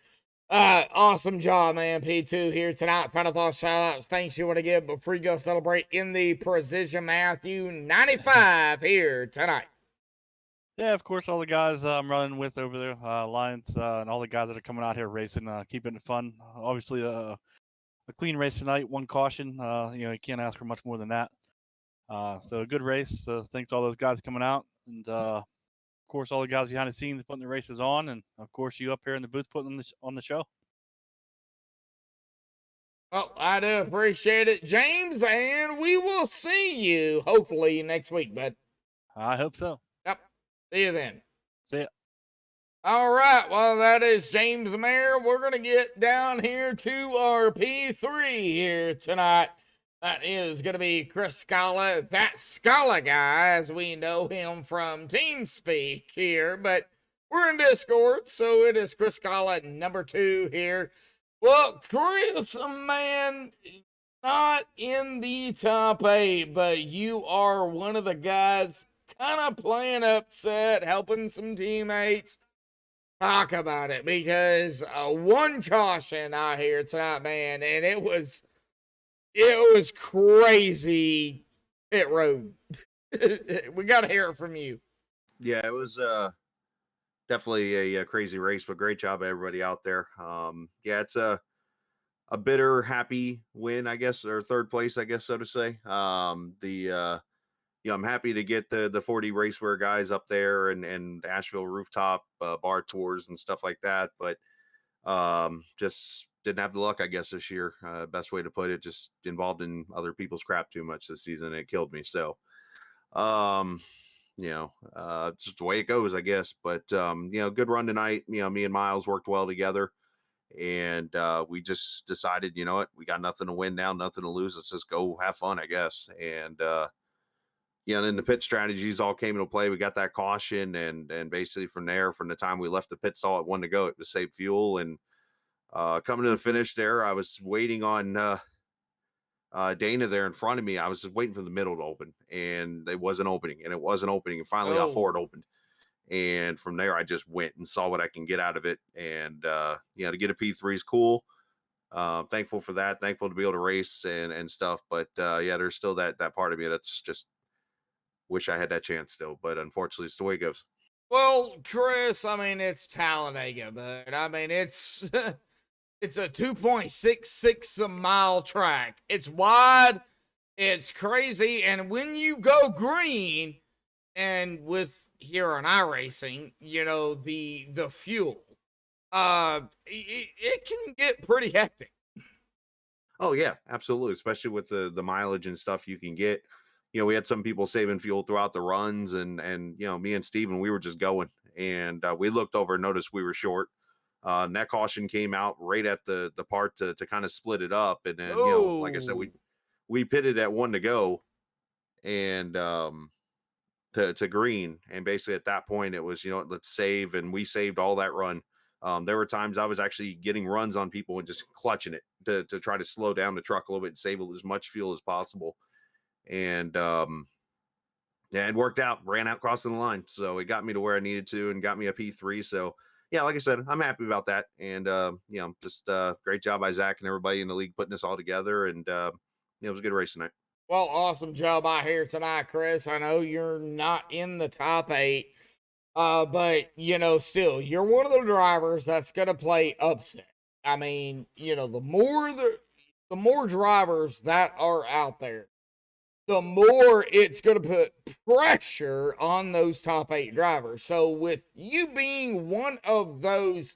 Awesome job, man. P2 here tonight. Final thoughts, shout outs, thanks you want to give before you go celebrate in the Precision Matthew 95 here tonight. Yeah, of course, all the guys I'm running with over there, Lions, and all the guys that are coming out here racing, keeping it fun. Obviously, a clean race tonight, 1 caution. You know, you can't ask for much more than that. So a good race. Thanks to all those guys coming out, and of course, all the guys behind the scenes putting the races on, and of course, you up here in the booth putting on the show. Well, I do appreciate it, James, and we will see you hopefully next week, bud. I hope so. Yep. See you then. See ya. All right. Well, that is James the Mayor. We're going to get down here to our P3 here tonight. That is going to be Chris Scala, that Scala guy, as we know him from TeamSpeak here. But we're in Discord, so it is Chris Scala, number 2 here. Well, Chris, man, not in the top 8, but you are one of the guys kind of playing upset, helping some teammates. Talk about it, because 1 caution out here tonight, man, and it was crazy pit road. We got to hear it from you. Yeah, it was definitely a crazy race, but great job everybody out there. Yeah, it's a bitter happy win, I guess, or 3rd place, I guess, so to say. I'm happy to get the 40 racewear guys up there and Asheville rooftop bar tours and stuff like that, but just didn't have the luck, I guess, this year. Best way to put it, just involved in other people's crap too much this season. It killed me. So, it's just the way it goes, I guess. But, good run tonight. Me and Miles worked well together. And we just decided, you know what, we got nothing to win now, nothing to lose. Let's just go have fun, I guess. And, then the pit strategies all came into play. We got that caution. And basically from there, from the time we left the pit stall at 1 to go, it was save fuel. And coming to the finish there, I was waiting on Dana there in front of me. I was just waiting for the middle to open, and it wasn't opening, and finally got forward opened. And from there, I just went and saw what I can get out of it. And, to get a P3 is cool. Thankful for that. Thankful to be able to race and stuff. But, there's still that part of me that's just wish I had that chance still. But unfortunately, it's the way it goes. Well, Chris, I mean, it's Talladega, but I mean, it's it's a 2.66 mile track. It's wide. It's crazy. And when you go green, and with here on iRacing, the fuel, it can get pretty hectic. Oh yeah, absolutely. Especially with the mileage and stuff you can get. We had some people saving fuel throughout the runs, and me and Steven, we were just going, and we looked over and noticed we were short. And that caution came out right at the part to kind of split it up, and then like I said, we pitted at 1 to go, and to green, and basically at that point it was let's save, and we saved all that run. There were times I was actually getting runs on people and just clutching it to try to slow down the truck a little bit and save as much fuel as possible. And it worked out, ran out crossing the line. So it got me to where I needed to and got me a P3. So yeah, like I said, I'm happy about that. And just great job by Zach and everybody in the league putting this all together. And it was a good race tonight. Well, awesome job out here tonight, Chris. I know you're not in the top 8, but still, you're one of the drivers that's gonna play upset. I mean, the more drivers that are out there, the more it's going to put pressure on those top 8 drivers. So with you being one of those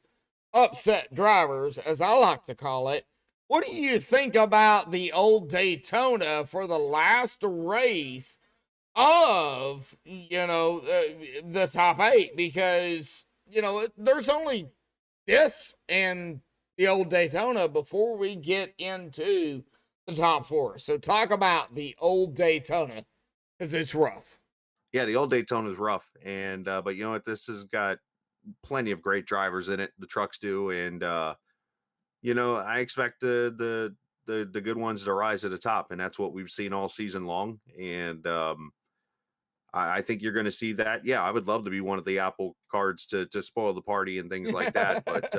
upset drivers, as I like to call it, what do you think about the old Daytona for the last race of, the top 8? Because, there's only this and the old Daytona before we get into the top 4. So talk about the old Daytona, because it's rough. Yeah, the old Daytona is rough, and but you know what? This has got plenty of great drivers in it. The trucks do, and I expect the good ones to rise to the top, and that's what we've seen all season long. And I think you're going to see that. Yeah, I would love to be one of the Apple cards to spoil the party and things like that. But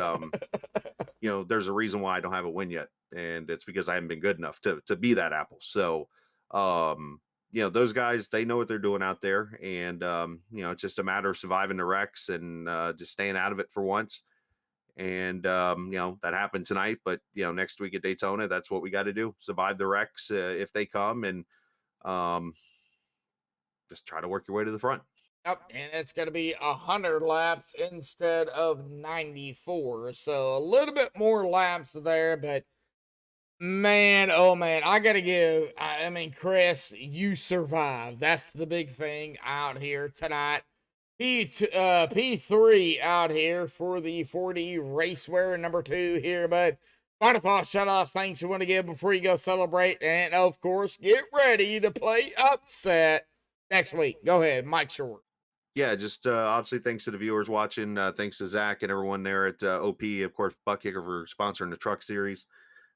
there's a reason why I don't have a win yet, and it's because I haven't been good enough to be that Apple. So, those guys, they know what they're doing out there, and it's just a matter of surviving the wrecks and just staying out of it for once. And that happened tonight, but next week at Daytona, that's what we got to do: survive the wrecks if they come, and just try to work your way to the front. Yep, and it's going to be 100 laps instead of 94. So a little bit more laps there, but man, oh man, I got to give, Chris, you survived. That's the big thing out here tonight. P3 out here for the 40 Racewear number 2 here, but final thoughts, shout-outs, things you want to give before you go celebrate, and of course, get ready to play upset next week. Go ahead, Mike Short. Yeah, just obviously thanks to the viewers watching. Thanks to Zach and everyone there at OP, of course, Butt Kicker for sponsoring the truck series.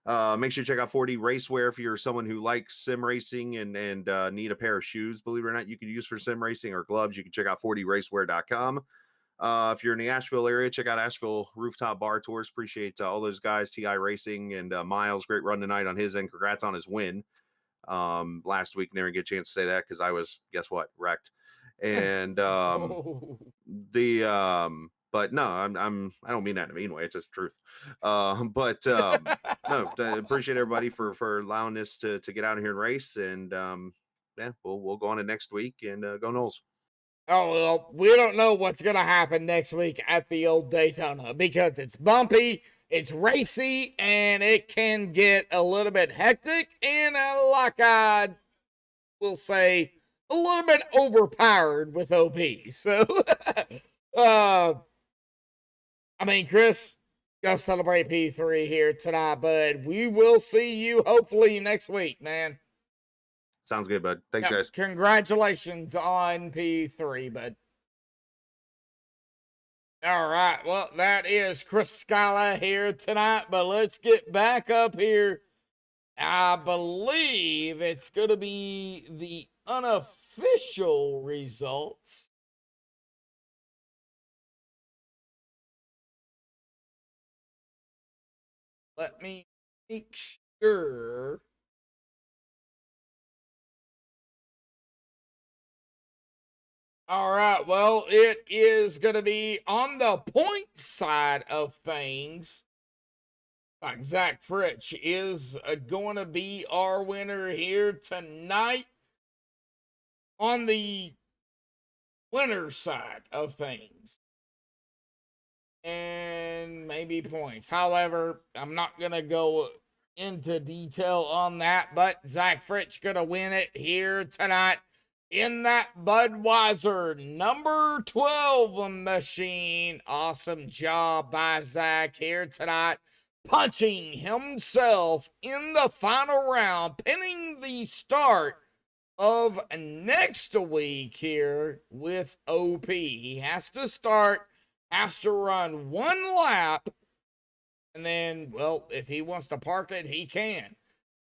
Make sure you check out 40 Racewear if you're someone who likes sim racing and need a pair of shoes, believe it or not, you can use for sim racing, or gloves. You can check out 40racewear.com. If you're in the Asheville area, check out Asheville Rooftop Bar Tours. Appreciate all those guys, TI Racing and Miles. Great run tonight on his end. Congrats on his win last week. Never get a chance to say that because I was, guess what, wrecked. And but no, I don't mean that in a mean way. It's just the truth. No, appreciate everybody for allowing us to get out of here and race. And we'll go on to next week and go Knowles. Oh, well, we don't know what's going to happen next week at the old Daytona because it's bumpy, it's racy, and it can get a little bit hectic and like I will say, a little bit overpowered with OP. So, Chris, go celebrate P3 here tonight, bud. We will see you hopefully next week, man. Sounds good, bud. Thanks, guys. Congratulations on P3, bud. All right. Well, that is Chris Scala here tonight, but let's get back up here. I believe it's going to be the unofficial results. Let me make sure. All right, well, it is going to be on the point side of things. Like Zach Fritsch is going to be our winner here tonight on the winner's side of things. And maybe points. However, I'm not going to go into detail on that, but Zach Fritsch going to win it here tonight in that Budweiser number 12 machine. Awesome job by Zach here tonight, punching himself in the final round, pinning the start of next week here with OP. He has to start, has to run one lap, and then, well, if he wants to park it, he can.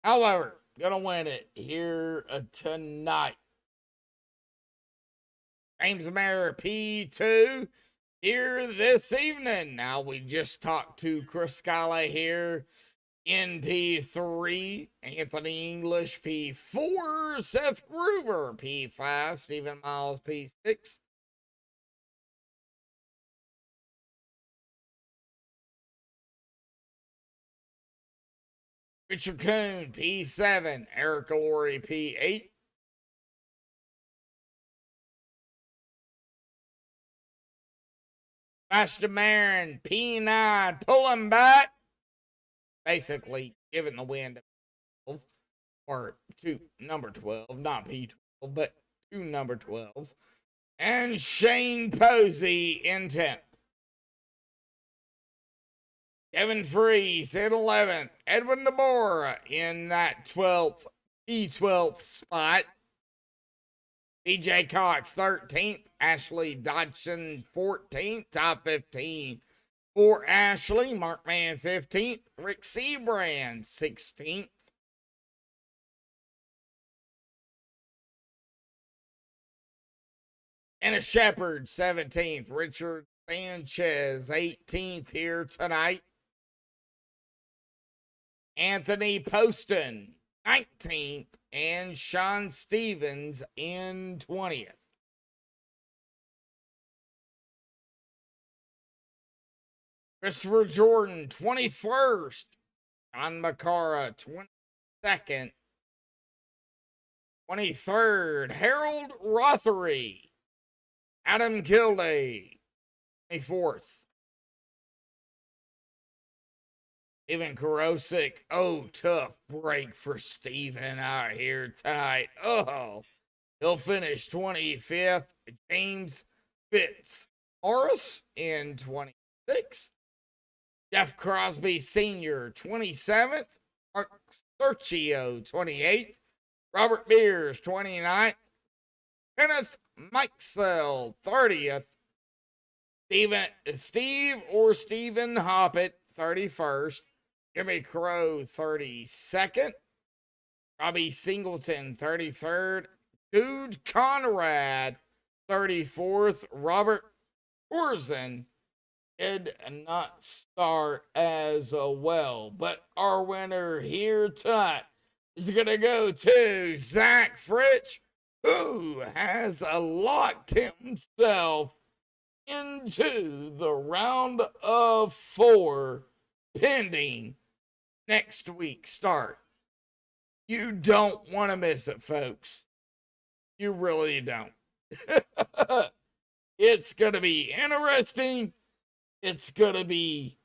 However, gonna win it here tonight. James Mayer P2 here this evening. Now, we just talked to Chris Scala here in P3, Anthony English P4, Seth Groover P5, Stephen Miles P6. Richard Kuhn P7, Eric Laurie P8. Sebastian Marin P9, pulling back. basically giving the win to 12, or to number 12, not P12, but to number 12. And Shane Posey in 10th. Kevin Freese in 11th. Edwin DeBora in that 12th, P12th spot. BJ Cox 13th. Ashley Dodson 14th. Top 15 for Ashley. Markman 15th. Rick Seabrand 16th. Anna Shepard 17th. Richard Sanchez 18th here tonight. Anthony Poston 19th. And Sean Stevens in 20th. Christopher Jordan 21st. John Macara 22nd. 23rd. Harold Rothery. Adam Kilday 24th. Steven Karosik. Oh, tough break for Steven out here tonight. Oh, he'll finish 25th. James Fitzmaurice in 26th. Jeff Crosby Sr. 27th. Mark Sergio 28th. Robert Beers 29th. Kenneth Mikesell 30th. Stephen Hoppett 31st. Jimmy Crow 32nd. Robbie Singleton 33rd. Dude Conrad 34th. Robert Orson did not start as well, but our winner here tonight is going to go to Zach Fritsch, who has locked himself into the round of 4 pending next week's start. You don't want to miss it, folks. You really don't. It's going to be interesting. It's going to be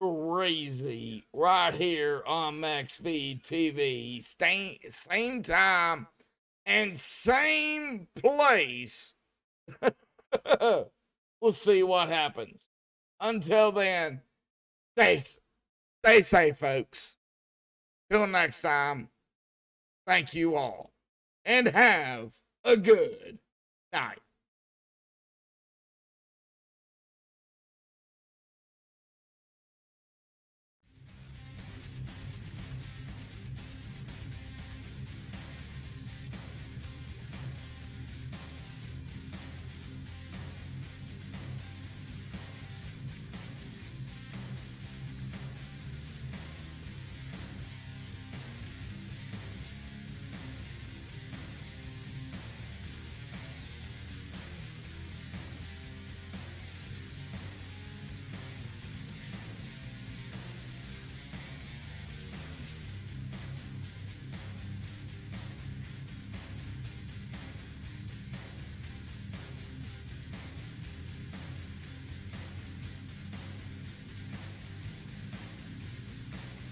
crazy right here on MaxspeedTV. Same time and same place. We'll see what happens. Until then, stay safe, folks. Till next time, thank you all, and have a good night.